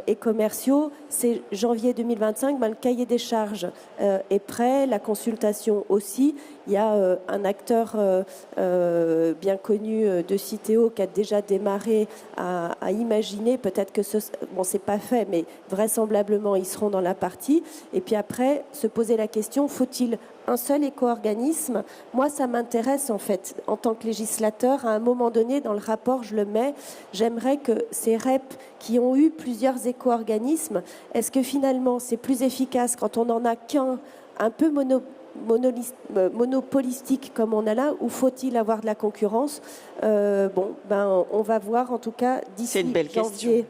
et commerciaux, c'est janvier 2025. Le cahier des charges est prêt, la consultation aussi. Il y a un acteur bien connu de Citeo qui a déjà démarré à imaginer, peut-être que c'est pas fait, mais vraisemblablement ils seront dans la partie. Et puis après, se poser la question, faut-il un seul éco-organisme? Moi, ça m'intéresse en fait, en tant que législateur, à un moment donné, dans le rapport, je le mets, j'aimerais que ces REP qui ont eu plusieurs éco-organismes, est-ce que finalement c'est plus efficace quand on n'en a qu'un, un peu monopolistique comme on a là, ou faut-il avoir de la concurrence? On va voir en tout cas d'ici janvier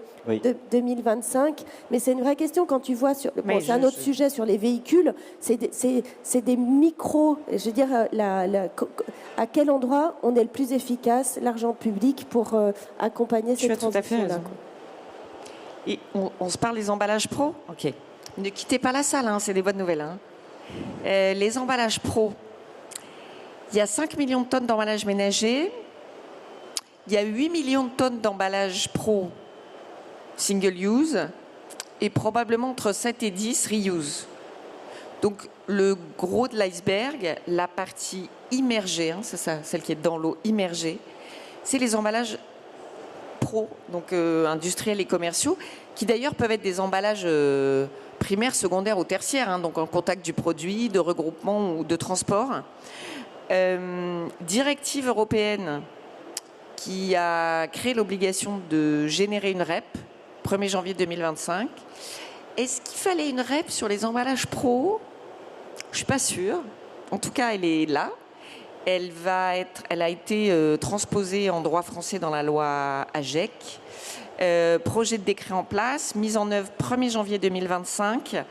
2025. Mais c'est une vraie question quand tu vois sur. C'est un autre sujet sur les véhicules. C'est des micros. Je veux dire, à quel endroit on est le plus efficace, l'argent public, pour accompagner cette transition-là. Et on se parle des emballages pro. Ok. Ne quittez pas la salle, c'est des bonnes nouvelles. Les emballages pro. Il y a 5 millions de tonnes d'emballage ménager. Il y a 8 millions de tonnes d'emballage pro single use et probablement entre 7 et 10 reuse. Donc le gros de l'iceberg, la partie immergée, hein, c'est ça, celle qui est dans l'eau immergée, c'est les emballages pro, donc industriels et commerciaux, qui d'ailleurs peuvent être des emballages primaires, secondaires ou tertiaires, hein, donc en contact du produit, de regroupement ou de transport. Directive européenne qui a créé l'obligation de générer une REP, 1er janvier 2025. Est-ce qu'il fallait une REP sur les emballages pro ? Je ne suis pas sûre. En tout cas, elle est là. Elle a été transposée en droit français dans la loi AGEC. Projet de décret en place, mise en œuvre 1er janvier 2025.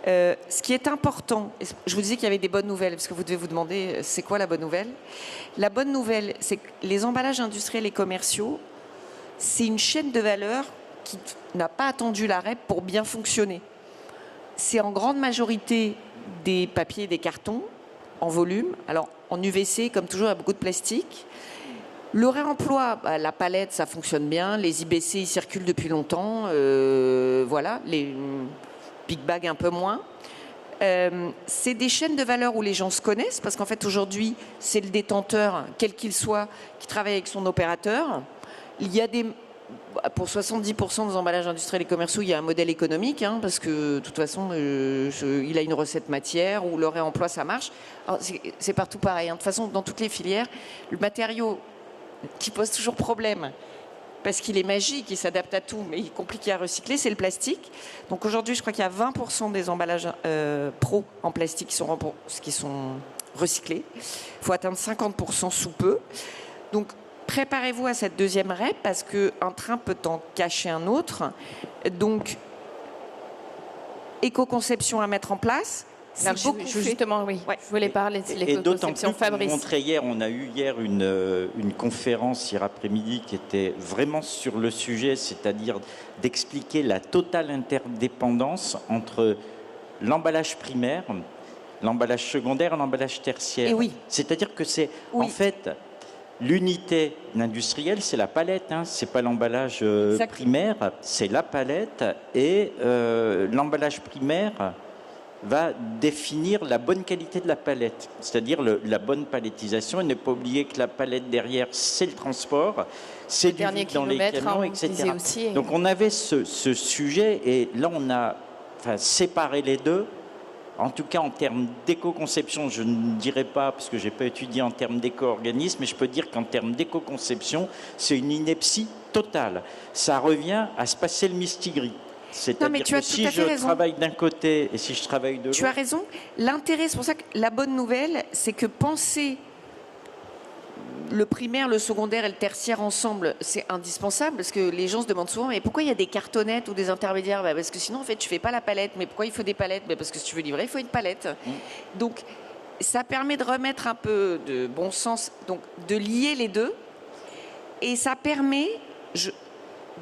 Ce qui est important, je vous disais qu'il y avait des bonnes nouvelles, parce que vous devez vous demander, c'est quoi la bonne nouvelle ? La bonne nouvelle, c'est que les emballages industriels et commerciaux, c'est une chaîne de valeur qui n'a pas attendu la REP pour bien fonctionner. C'est en grande majorité des papiers et des cartons en volume. Alors, en UVC, comme toujours, il y a beaucoup de plastique. Le réemploi, la palette, ça fonctionne bien. Les IBC, ils circulent depuis longtemps. Voilà, les big bag un peu moins. C'est des chaînes de valeur où les gens se connaissent, parce qu'en fait, aujourd'hui, c'est le détenteur, quel qu'il soit, qui travaille avec son opérateur. Il y a pour 70% des emballages industriels et commerciaux, il y a un modèle économique, hein, parce que de toute façon, il a une recette matière ou le réemploi, ça marche. C'est partout pareil. Hein. De toute façon, dans toutes les filières, le matériau qui pose toujours problème, parce qu'il est magique, il s'adapte à tout, mais il est compliqué à recycler, c'est le plastique. Donc aujourd'hui, je crois qu'il y a 20% des emballages pro en plastique qui sont recyclés. Il faut atteindre 50% sous peu. Donc, préparez-vous à cette deuxième REP parce qu'un train peut en cacher un autre. Donc, éco-conception à mettre en place. Justement, oui. Ouais. Je voulais parler de l'éco-conception. Fabrice. On a eu hier une conférence hier après-midi qui était vraiment sur le sujet, c'est-à-dire d'expliquer la totale interdépendance entre l'emballage primaire, l'emballage secondaire et l'emballage tertiaire. Et oui. C'est-à-dire que c'est en fait l'unité industrielle, c'est la palette, hein, c'est pas l'emballage primaire, c'est la palette et l'emballage primaire va définir la bonne qualité de la palette, c'est-à-dire la bonne palettisation. Et ne pas oublier que la palette derrière, c'est le transport, c'est du vide dans les camions, etc. Aussi, donc on avait ce sujet et là on a séparé les deux. En tout cas, en termes d'éco-conception, je ne dirais pas, parce que je n'ai pas étudié en termes d'éco-organisme, mais je peux dire qu'en termes d'éco-conception, c'est une ineptie totale. Ça revient à se passer le mistigris. C'est-à-dire que si je travaille d'un côté et si je travaille de l'autre... Tu as raison. L'intérêt, c'est pour ça que la bonne nouvelle, c'est que penser le primaire, le secondaire et le tertiaire ensemble, c'est indispensable, parce que les gens se demandent souvent, mais pourquoi il y a des cartonnettes ou des intermédiaires ? Parce que sinon, en fait, tu ne fais pas la palette. Mais pourquoi il faut des palettes ? Parce que si tu veux livrer, il faut une palette. Donc, ça permet de remettre un peu de bon sens, donc de lier les deux. Et ça permet...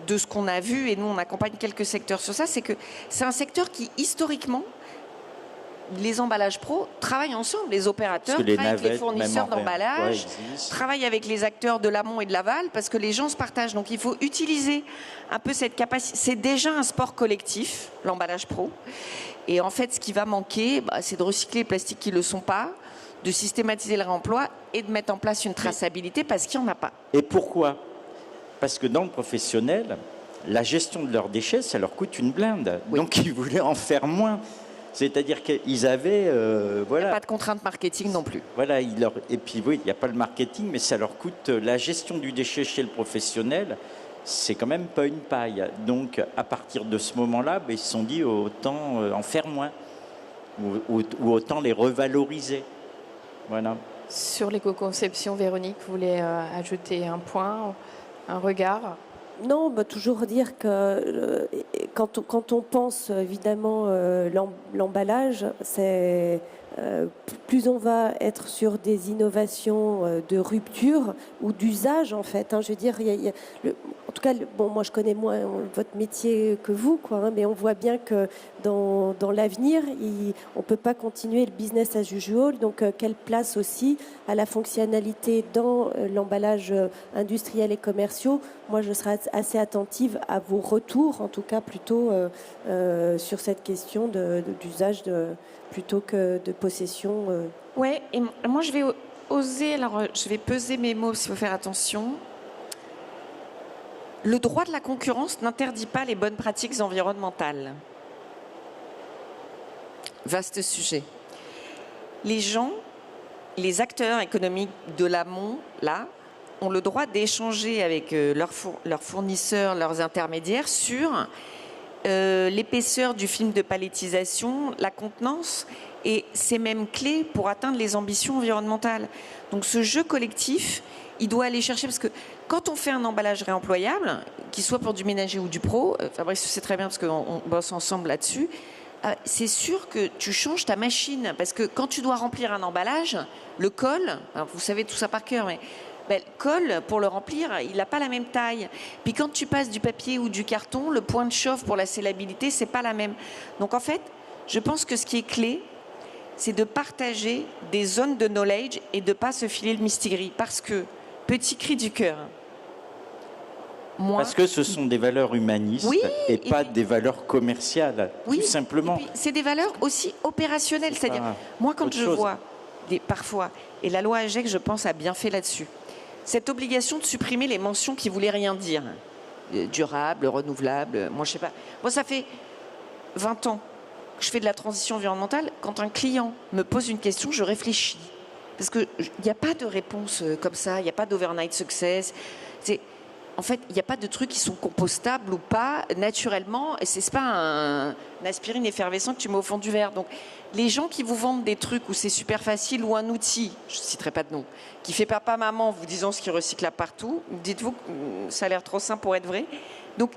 de ce qu'on a vu, et nous on accompagne quelques secteurs sur ça, c'est que c'est un secteur qui historiquement, les emballages pro travaillent ensemble, les opérateurs travaillent avec les fournisseurs d'emballage, travaillent avec les acteurs de l'amont et de l'aval, parce que les gens se partagent. Donc il faut utiliser un peu cette capacité. C'est déjà un sport collectif, l'emballage pro. Et en fait, ce qui va manquer, c'est de recycler les plastiques qui ne le sont pas, de systématiser le réemploi et de mettre en place une traçabilité, parce qu'il n'y en a pas. Et pourquoi ? Parce que dans le professionnel, la gestion de leurs déchets, ça leur coûte une blinde. Oui. Donc, ils voulaient en faire moins. C'est-à-dire qu'ils avaient... voilà. Il n'y a pas de contrainte marketing non plus. Voilà, et puis oui, il n'y a pas le marketing, mais ça leur coûte... La gestion du déchet chez le professionnel, c'est quand même pas une paille. Donc, à partir de ce moment-là, ils se sont dit autant en faire moins. Ou autant les revaloriser. Voilà. Sur l'éco-conception, Véronique, vous voulez ajouter un point, un regard ? Non, toujours dire que quand on pense évidemment l'emballage, c'est plus on va être sur des innovations de rupture ou d'usage en fait. Je veux dire, tout cas, bon, moi je connais moins votre métier que vous, quoi, hein, mais on voit bien que dans l'avenir, on ne peut pas continuer le business as usual. Donc, quelle place aussi à la fonctionnalité dans l'emballage industriel et commerciaux? Moi, je serais assez attentive à vos retours, en tout cas plutôt sur cette question d'usage plutôt que de possession. Ouais, et moi je vais oser, alors je vais peser mes mots s'il faut faire attention. Le droit de la concurrence n'interdit pas les bonnes pratiques environnementales. Vaste sujet. Les gens, les acteurs économiques de l'amont, là, ont le droit d'échanger avec leurs fournisseurs, leurs intermédiaires sur l'épaisseur du film de palettisation, la contenance, et c'est même clé pour atteindre les ambitions environnementales. Donc ce jeu collectif, il doit aller chercher, parce que quand on fait un emballage réemployable, qu'il soit pour du ménager ou du pro, Fabrice sait très bien parce qu'on bosse ensemble là-dessus, c'est sûr que tu changes ta machine, parce que quand tu dois remplir un emballage, le col, vous savez tout ça par cœur, mais le col, pour le remplir, il n'a pas la même taille. Puis quand tu passes du papier ou du carton, le point de chauffe pour la scellabilité, c'est pas la même. Donc en fait, je pense que ce qui est clé, c'est de partager des zones de knowledge et de ne pas se filer le mistigris. Parce que, petit cri du cœur, moi... Parce que ce sont des valeurs humanistes et pas des valeurs commerciales, tout simplement. C'est des valeurs aussi opérationnelles. C'est-à-dire, moi, quand je vois parfois, et la loi AGEC, je pense, a bien fait là-dessus, cette obligation de supprimer les mentions qui ne voulaient rien dire, durable, renouvelable, moi, je sais pas. Moi, ça fait 20 ans que je fais de la transition environnementale. Quand un client me pose une question, je réfléchis. Parce qu'il n'y a pas de réponse comme ça, il n'y a pas d'overnight success. En fait, il n'y a pas de trucs qui sont compostables ou pas naturellement. Et ce n'est pas un aspirine effervescent que tu mets au fond du verre. Donc, les gens qui vous vendent des trucs où c'est super facile, ou un outil, je ne citerai pas de nom, qui fait papa-maman vous disant ce qui recycle partout, dites-vous que ça a l'air trop simple pour être vrai. Donc,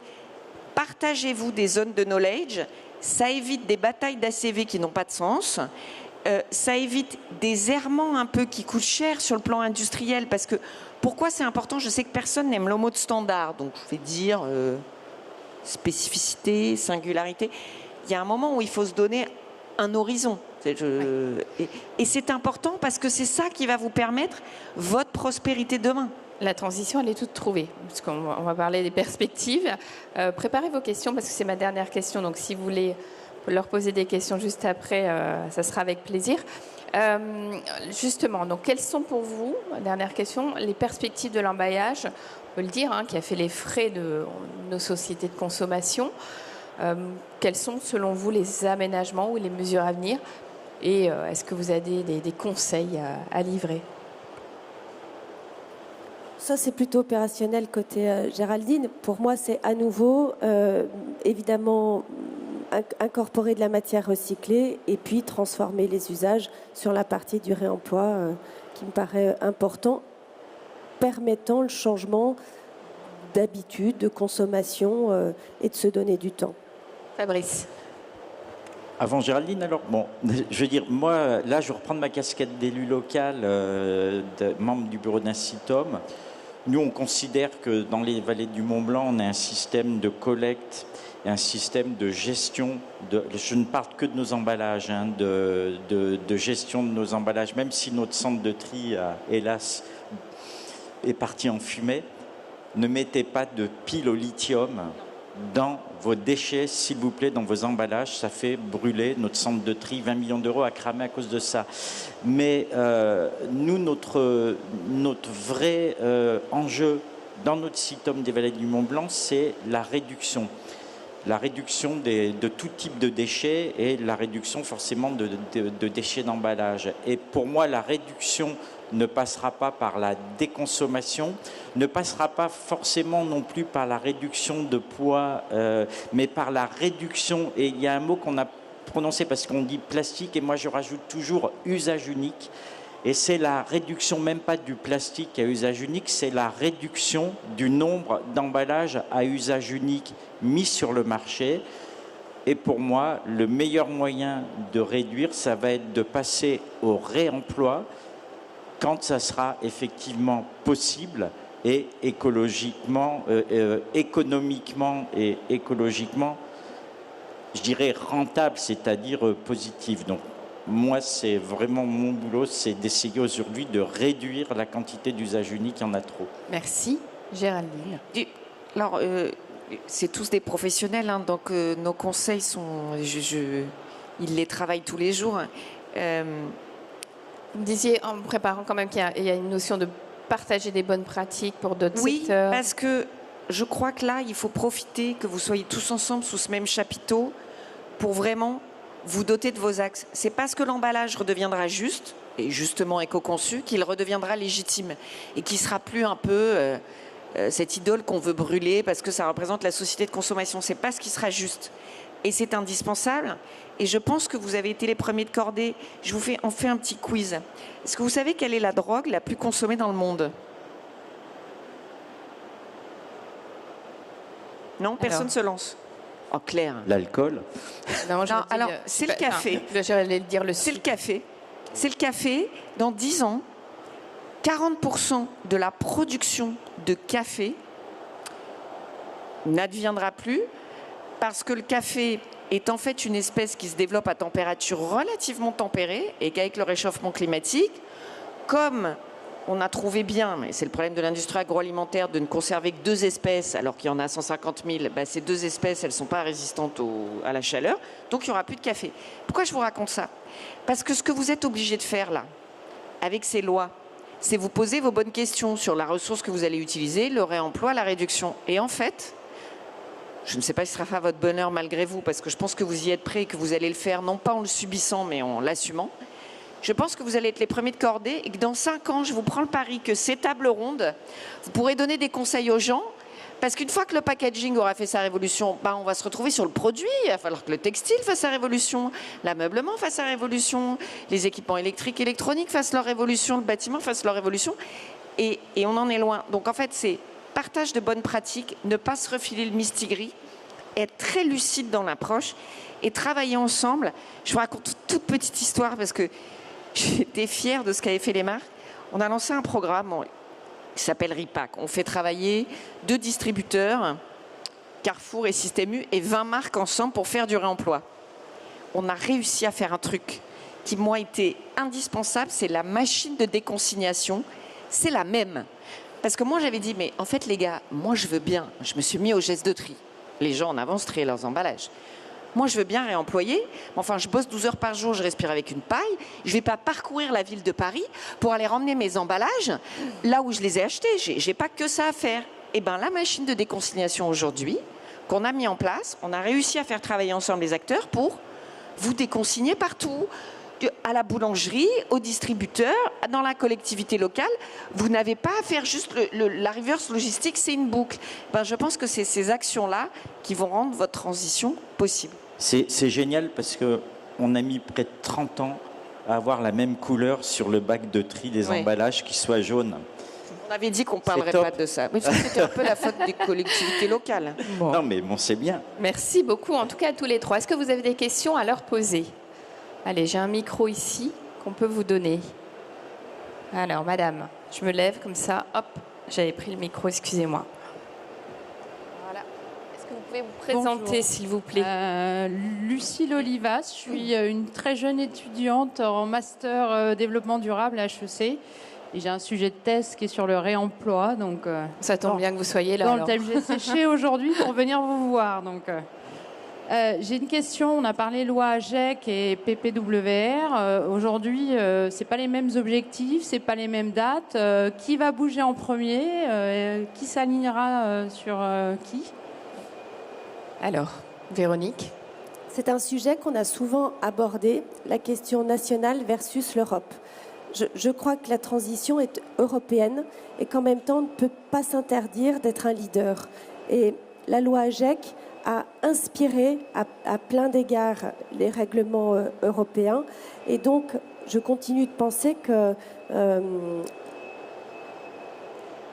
partagez-vous des zones de knowledge. Ça évite des batailles d'ACV qui n'ont pas de sens. Ça évite des errements un peu qui coûtent cher sur le plan industriel. Parce que, pourquoi c'est important? Je sais que personne n'aime le mot de standard. Donc, je vais dire spécificité, singularité. Il y a un moment où il faut se donner un horizon. Et c'est important parce que c'est ça qui va vous permettre votre prospérité demain. La transition, elle est toute trouvée, parce qu'on va parler des perspectives. Préparez vos questions, parce que c'est ma dernière question. Donc, si vous voulez leur poser des questions juste après, ça sera avec plaisir. Justement, donc, quelles sont pour vous, dernière question, les perspectives de l'emballage, on peut le dire, qui a fait les frais de nos sociétés de consommation. Quels sont, selon vous, les aménagements ou les mesures à venir? Et est-ce que vous avez des conseils à livrer? Ça, c'est plutôt opérationnel côté Géraldine. Pour moi, c'est à nouveau, évidemment, incorporer de la matière recyclée et puis transformer les usages sur la partie du réemploi qui me paraît important, permettant le changement d'habitude, de consommation et de se donner du temps. Fabrice. Avant Géraldine, alors, bon, je veux dire, moi, là, je vais reprendre ma casquette d'élu local, de membre du bureau d'Incitom. Nous, on considère que dans les vallées du Mont-Blanc, on a un système de collecte et un système de gestion. Je ne parle que de nos emballages, de gestion de nos emballages, même si notre centre de tri, hélas, est parti en fumée. Ne mettez pas de piles au lithium dans vos déchets, s'il vous plaît, dans vos emballages. Ça fait brûler notre centre de tri. 20 millions d'euros à cramer à cause de ça. Mais nous, notre vrai enjeu dans notre Citom des Vallées du Mont-Blanc, c'est la réduction. La réduction de tout type de déchets et la réduction forcément de déchets d'emballage. Et pour moi, la réduction ne passera pas par la déconsommation, ne passera pas forcément non plus par la réduction de poids, mais par la réduction, et il y a un mot qu'on a prononcé parce qu'on dit plastique, et moi je rajoute toujours usage unique, et c'est la réduction même pas du plastique à usage unique, c'est la réduction du nombre d'emballages à usage unique mis sur le marché. Et pour moi, le meilleur moyen de réduire, ça va être de passer au réemploi, quand ça sera effectivement possible et écologiquement, économiquement et écologiquement, je dirais rentable, c'est-à-dire positif. Donc, moi, c'est vraiment mon boulot, c'est d'essayer aujourd'hui de réduire la quantité d'usage unique, il y en a trop. Merci. Géraldine. Alors, c'est tous des professionnels, hein, donc nos conseils sont... ils les travaillent tous les jours. Vous me disiez en préparant quand même qu'il y a une notion de partager des bonnes pratiques pour d'autres secteurs. Oui, parce que je crois que là, il faut profiter que vous soyez tous ensemble sous ce même chapiteau pour vraiment vous doter de vos axes. C'est parce que l'emballage redeviendra juste, et justement éco-conçu, qu'il redeviendra légitime et qu'il sera plus un peu cette idole qu'on veut brûler parce que ça représente la société de consommation. C'est pas ce qui sera juste. Et c'est indispensable. Et je pense que vous avez été les premiers de cordée. On fait un petit quiz. Est-ce que vous savez quelle est la drogue la plus consommée dans le monde? Non, personne ne se lance. Oh, Claire. L'alcool. Non, alors, c'est le café. J'allais dire c'est le café. C'est le café. Dans 10 ans, 40% de la production de café n'adviendra plus parce que le café est en fait une espèce qui se développe à température relativement tempérée et qu'avec le réchauffement climatique, comme on a trouvé bien, mais c'est le problème de l'industrie agroalimentaire, de ne conserver que 2 espèces alors qu'il y en a 150 000, ces 2 espèces, elles ne sont pas résistantes à la chaleur, donc il n'y aura plus de café. Pourquoi je vous raconte ça? Parce que ce que vous êtes obligé de faire là, avec ces lois, c'est vous poser vos bonnes questions sur la ressource que vous allez utiliser, le réemploi, la réduction. Et en fait, je ne sais pas si ce sera fait à votre bonheur malgré vous, parce que je pense que vous y êtes prêts et que vous allez le faire, non pas en le subissant, mais en l'assumant. Je pense que vous allez être les premiers de cordée et que dans 5 ans, je vous prends le pari que ces tables rondes, vous pourrez donner des conseils aux gens, parce qu'une fois que le packaging aura fait sa révolution, on va se retrouver sur le produit. Il va falloir que le textile fasse sa révolution, l'ameublement fasse sa révolution, les équipements électriques, électroniques fassent leur révolution, le bâtiment fasse leur révolution. Et on en est loin. Donc en fait, c'est partage de bonnes pratiques, ne pas se refiler le mistigris, être très lucide dans l'approche et travailler ensemble. Je vous raconte une toute petite histoire parce que j'étais fière de ce qu'avaient fait les marques. On a lancé un programme qui s'appelle Ripac. On fait travailler 2 distributeurs, Carrefour et Système U, et 20 marques ensemble pour faire du réemploi. On a réussi à faire un truc qui, moi, était indispensable, c'est la machine de déconsignation. C'est la même. Parce que moi, j'avais dit, mais en fait, les gars, moi, je veux bien. Je me suis mis au geste de tri. Les gens en avance triaient leurs emballages. Moi, je veux bien réemployer. Enfin, je bosse 12 heures par jour, je respire avec une paille. Je ne vais pas parcourir la ville de Paris pour aller ramener mes emballages là où je les ai achetés. Je n'ai pas que ça à faire. Eh bien, la machine de déconsignation aujourd'hui, qu'on a mis en place, on a réussi à faire travailler ensemble les acteurs pour vous déconsigner partout. À la boulangerie, au distributeur, dans la collectivité locale. Vous n'avez pas à faire juste la reverse logistique, c'est une boucle. Je pense que c'est ces actions-là qui vont rendre votre transition possible. C'est génial parce qu'on a mis près de 30 ans à avoir la même couleur sur le bac de tri des emballages qui soit jaune. On avait dit qu'on ne parlerait pas de ça. Mais c'était un peu la faute des collectivités locales. Bon. Non, mais bon, c'est bien. Merci beaucoup, en tout cas à tous les 3. Est-ce que vous avez des questions à leur poser? Allez, j'ai un micro ici qu'on peut vous donner. Alors, madame, je me lève comme ça. Hop, j'avais pris le micro, excusez-moi. Voilà. Est-ce que vous pouvez vous présenter, s'il vous plaît? Lucille Olivas, je suis une très jeune étudiante en master développement durable à HEC. Et j'ai un sujet de thèse qui est sur le réemploi. Donc, ça tombe bien que vous soyez là. Dans le thème, j'ai séché aujourd'hui pour venir vous voir. Donc, j'ai une question. On a parlé loi AGEC et PPWR. Aujourd'hui, c'est pas les mêmes objectifs, c'est pas les mêmes dates. Qui va bouger en premier? Qui s'alignera sur qui? Alors, Véronique. C'est un sujet qu'on a souvent abordé, la question nationale versus l'Europe. Je crois que la transition est européenne et qu'en même temps, on ne peut pas s'interdire d'être un leader. Et la loi AGEC a inspiré à plein d'égards les règlements européens. Et donc, je continue de penser que,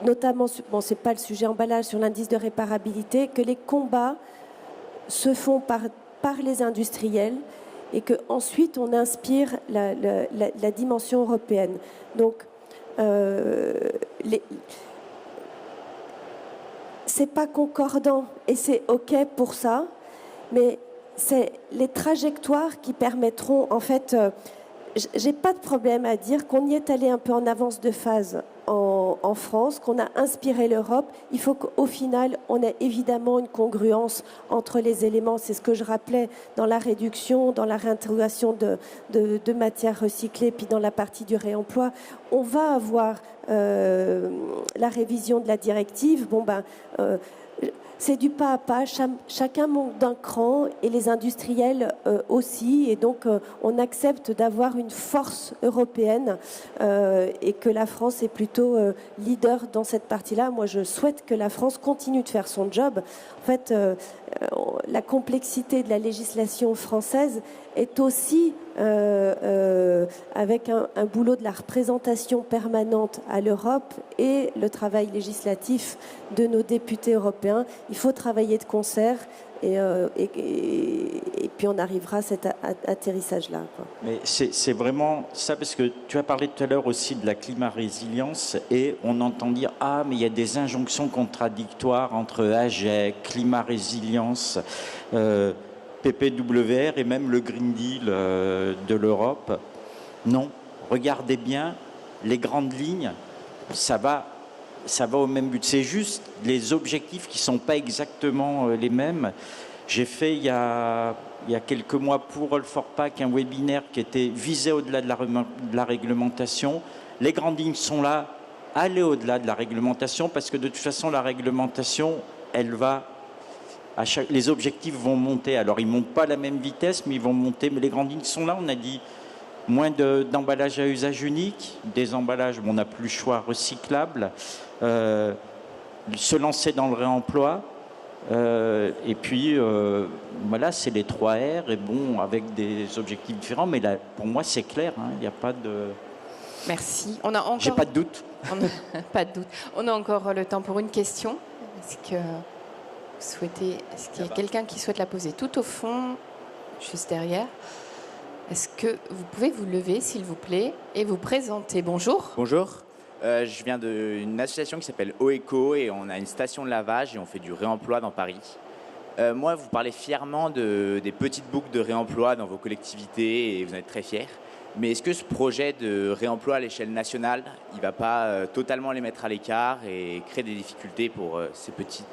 notamment, bon, ce n'est pas le sujet emballage, sur l'indice de réparabilité, que les combats se font par les industriels et qu'ensuite on inspire la dimension européenne. Donc, c'est pas concordant et c'est OK pour ça, mais c'est les trajectoires qui permettront, en fait, j'ai pas de problème à dire qu'on y est allé un peu en avance de phase en France, qu'on a inspiré l'Europe. Il faut qu'au final, on ait évidemment une congruence entre les éléments. C'est ce que je rappelais dans la réduction, dans la réintégration de matières recyclées, puis dans la partie du réemploi. On va avoir la révision de la directive. C'est du pas à pas, chacun monte d'un cran et les industriels aussi, et donc on accepte d'avoir une force européenne et que la France est plutôt leader dans cette partie-là. Moi, je souhaite que la France continue de faire son job. En fait, la complexité de la législation française est aussi avec un boulot de la représentation permanente à l'Europe et le travail législatif de nos députés européens. Il faut travailler de concert et puis on arrivera à cet atterrissage-là. Mais c'est vraiment ça, parce que tu as parlé tout à l'heure aussi de la climat-résilience et on entend dire « Ah, mais il y a des injonctions contradictoires entre AGEC, climat-résilience, PPWR et même le Green Deal de l'Europe. » Non, regardez bien, les grandes lignes, ça va au même but. C'est juste les objectifs qui ne sont pas exactement les mêmes. J'ai fait il y a quelques mois pour All for Pack un webinaire qui était visé au-delà de la réglementation. Les grandes lignes sont là, allez au-delà de la réglementation, parce que de toute façon, la réglementation, elle va... les objectifs vont monter. Alors, ils ne montent pas à la même vitesse, mais ils vont monter. Mais les grandes lignes sont là. On a dit moins d'emballages à usage unique, des emballages, on n'a plus le choix, recyclables, se lancer dans le réemploi. Et puis, voilà, c'est les 3 R, et bon, avec des objectifs différents. Mais là, pour moi, c'est clair. Il n'y a pas de... Merci. On a encore... J'ai pas de doute. Pas de doute. On a encore le temps pour une question. Est-ce qu'il y a quelqu'un qui souhaite la poser tout au fond, juste derrière? Est-ce que vous pouvez vous lever, s'il vous plaît, et vous présenter? Bonjour. Bonjour. Je viens d'une association qui s'appelle OECO et on a une station de lavage et on fait du réemploi dans Paris. Moi, vous parlez fièrement des petites boucles de réemploi dans vos collectivités et vous en êtes très fiers. Mais est-ce que ce projet de réemploi à l'échelle nationale, il ne va pas totalement les mettre à l'écart et créer des difficultés pour ces petites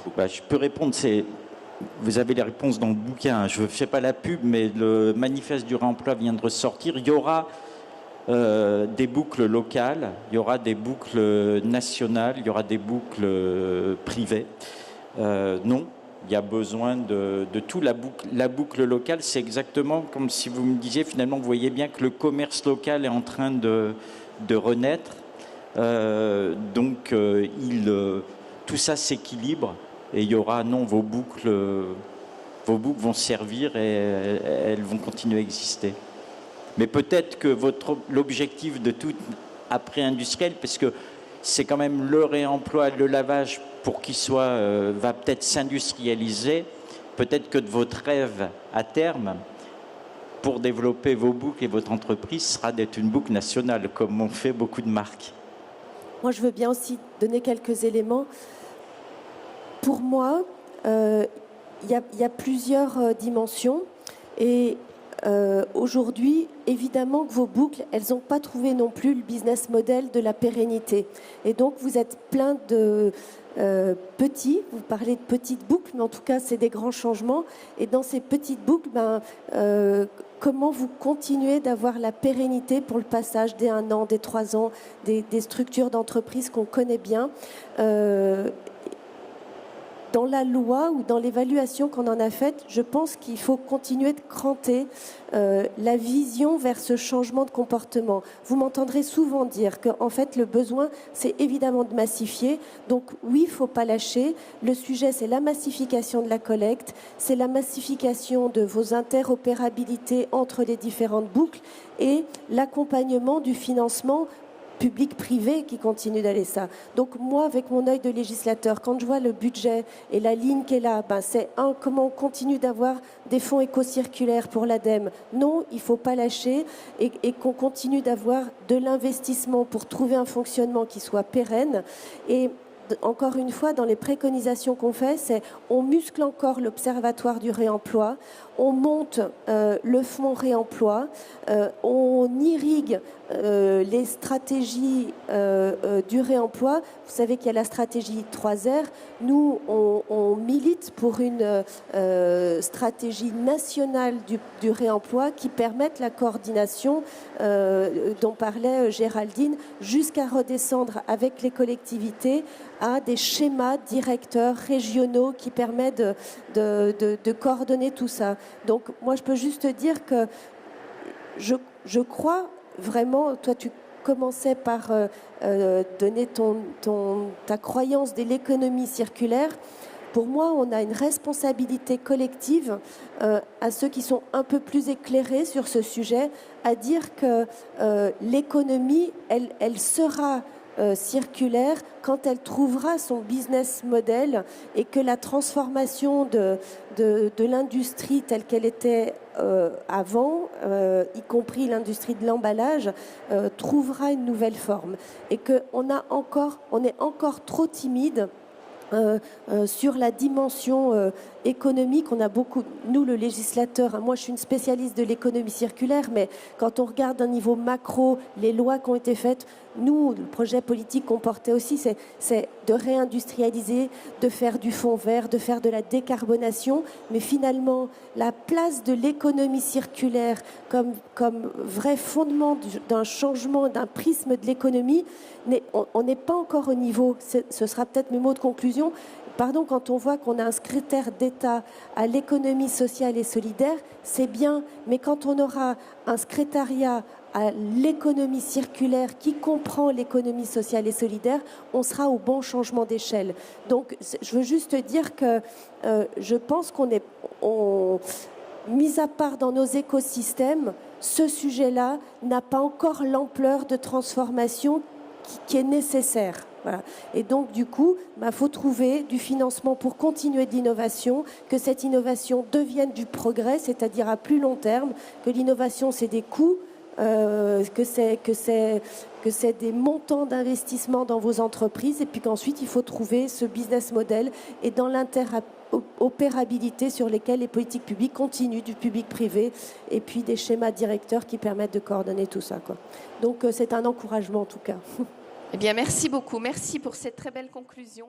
boucles? Je peux répondre. Vous avez les réponses dans le bouquin. Je ne fais pas la pub, mais le manifeste du réemploi vient de ressortir. Il y aura des boucles locales, il y aura des boucles nationales, il y aura des boucles privées. Non, il y a besoin de tout. La boucle locale, c'est exactement comme si vous me disiez, finalement, vous voyez bien que le commerce local est en train de renaître. Donc, tout ça s'équilibre et il y aura, non, vos boucles vont servir et elles vont continuer à exister. Mais peut-être que l'objectif de tout après-industriel, parce que c'est quand même le réemploi, le lavage, pour qu'il va peut-être s'industrialiser, peut-être que de votre rêve à terme, pour développer vos boucles et votre entreprise, sera d'être une boucle nationale, comme ont fait beaucoup de marques. Moi, je veux bien aussi donner quelques éléments. Pour moi, il y a plusieurs dimensions et aujourd'hui, évidemment que vos boucles, elles n'ont pas trouvé non plus le business model de la pérennité. Et donc, vous êtes plein de petits, vous parlez de petites boucles, mais en tout cas, c'est des grands changements. Et dans ces petites boucles, comment vous continuez d'avoir la pérennité pour le passage des 1 an, des 3 ans, des structures d'entreprise qu'on connaît bien dans la loi ou dans l'évaluation qu'on en a faite, je pense qu'il faut continuer de cranter la vision vers ce changement de comportement. Vous m'entendrez souvent dire qu'en fait, le besoin, c'est évidemment de massifier. Donc oui, il ne faut pas lâcher. Le sujet, c'est la massification de la collecte, c'est la massification de vos interopérabilités entre les différentes boucles et l'accompagnement du financement public-privé qui continue d'aller ça. Donc moi, avec mon œil de législateur, quand je vois le budget et la ligne qui est là, c'est comment on continue d'avoir des fonds éco-circulaires pour l'ADEME. Non, il ne faut pas lâcher et qu'on continue d'avoir de l'investissement pour trouver un fonctionnement qui soit pérenne. Et encore une fois, dans les préconisations qu'on fait, c'est on muscle encore l'Observatoire du réemploi, on monte le fonds réemploi, on irrigue les stratégies du réemploi. Vous savez qu'il y a la stratégie 3R. Nous, on milite pour une stratégie nationale du réemploi qui permette la coordination dont parlait Géraldine, jusqu'à redescendre avec les collectivités à des schémas directeurs régionaux qui permettent de coordonner tout ça. Donc moi, je peux juste dire que je crois vraiment, toi tu commençais par donner ta croyance de l'économie circulaire. Pour moi, on a une responsabilité collective à ceux qui sont un peu plus éclairés sur ce sujet, à dire que l'économie, elle sera circulaire quand elle trouvera son business model et que la transformation de l'industrie telle qu'elle était avant, y compris l'industrie de l'emballage, trouvera une nouvelle forme. Et qu'on est encore trop timide sur la dimension économique. On a beaucoup, nous le législateur, moi je suis une spécialiste de l'économie circulaire, mais quand on regarde d'un niveau macro les lois qui ont été faites, nous, le projet politique qu'on portait aussi, c'est de réindustrialiser, de faire du fonds vert, de faire de la décarbonation, mais finalement la place de l'économie circulaire comme vrai fondement d'un changement, d'un prisme de l'économie, on n'est pas encore au niveau. Ce sera peut-être mes mots de conclusion. Pardon, quand on voit qu'on a un secrétaire d'État à l'économie sociale et solidaire, c'est bien, mais quand on aura un secrétariat à l'économie circulaire qui comprend l'économie sociale et solidaire, on sera au bon changement d'échelle. Donc, je veux juste dire que je pense mis à part dans nos écosystèmes, ce sujet-là n'a pas encore l'ampleur de transformation qui est nécessaire. Voilà. Et donc, du coup, faut trouver du financement pour continuer de l'innovation, que cette innovation devienne du progrès, c'est-à-dire à plus long terme, que l'innovation, c'est des coûts, que c'est des montants d'investissement dans vos entreprises, et puis qu'ensuite, il faut trouver ce business model et dans l'interopérabilité sur lesquels les politiques publiques continuent, du public-privé, et puis des schémas directeurs qui permettent de coordonner tout ça, quoi. Donc, c'est un encouragement, en tout cas. Eh bien, merci beaucoup. Merci pour cette très belle conclusion.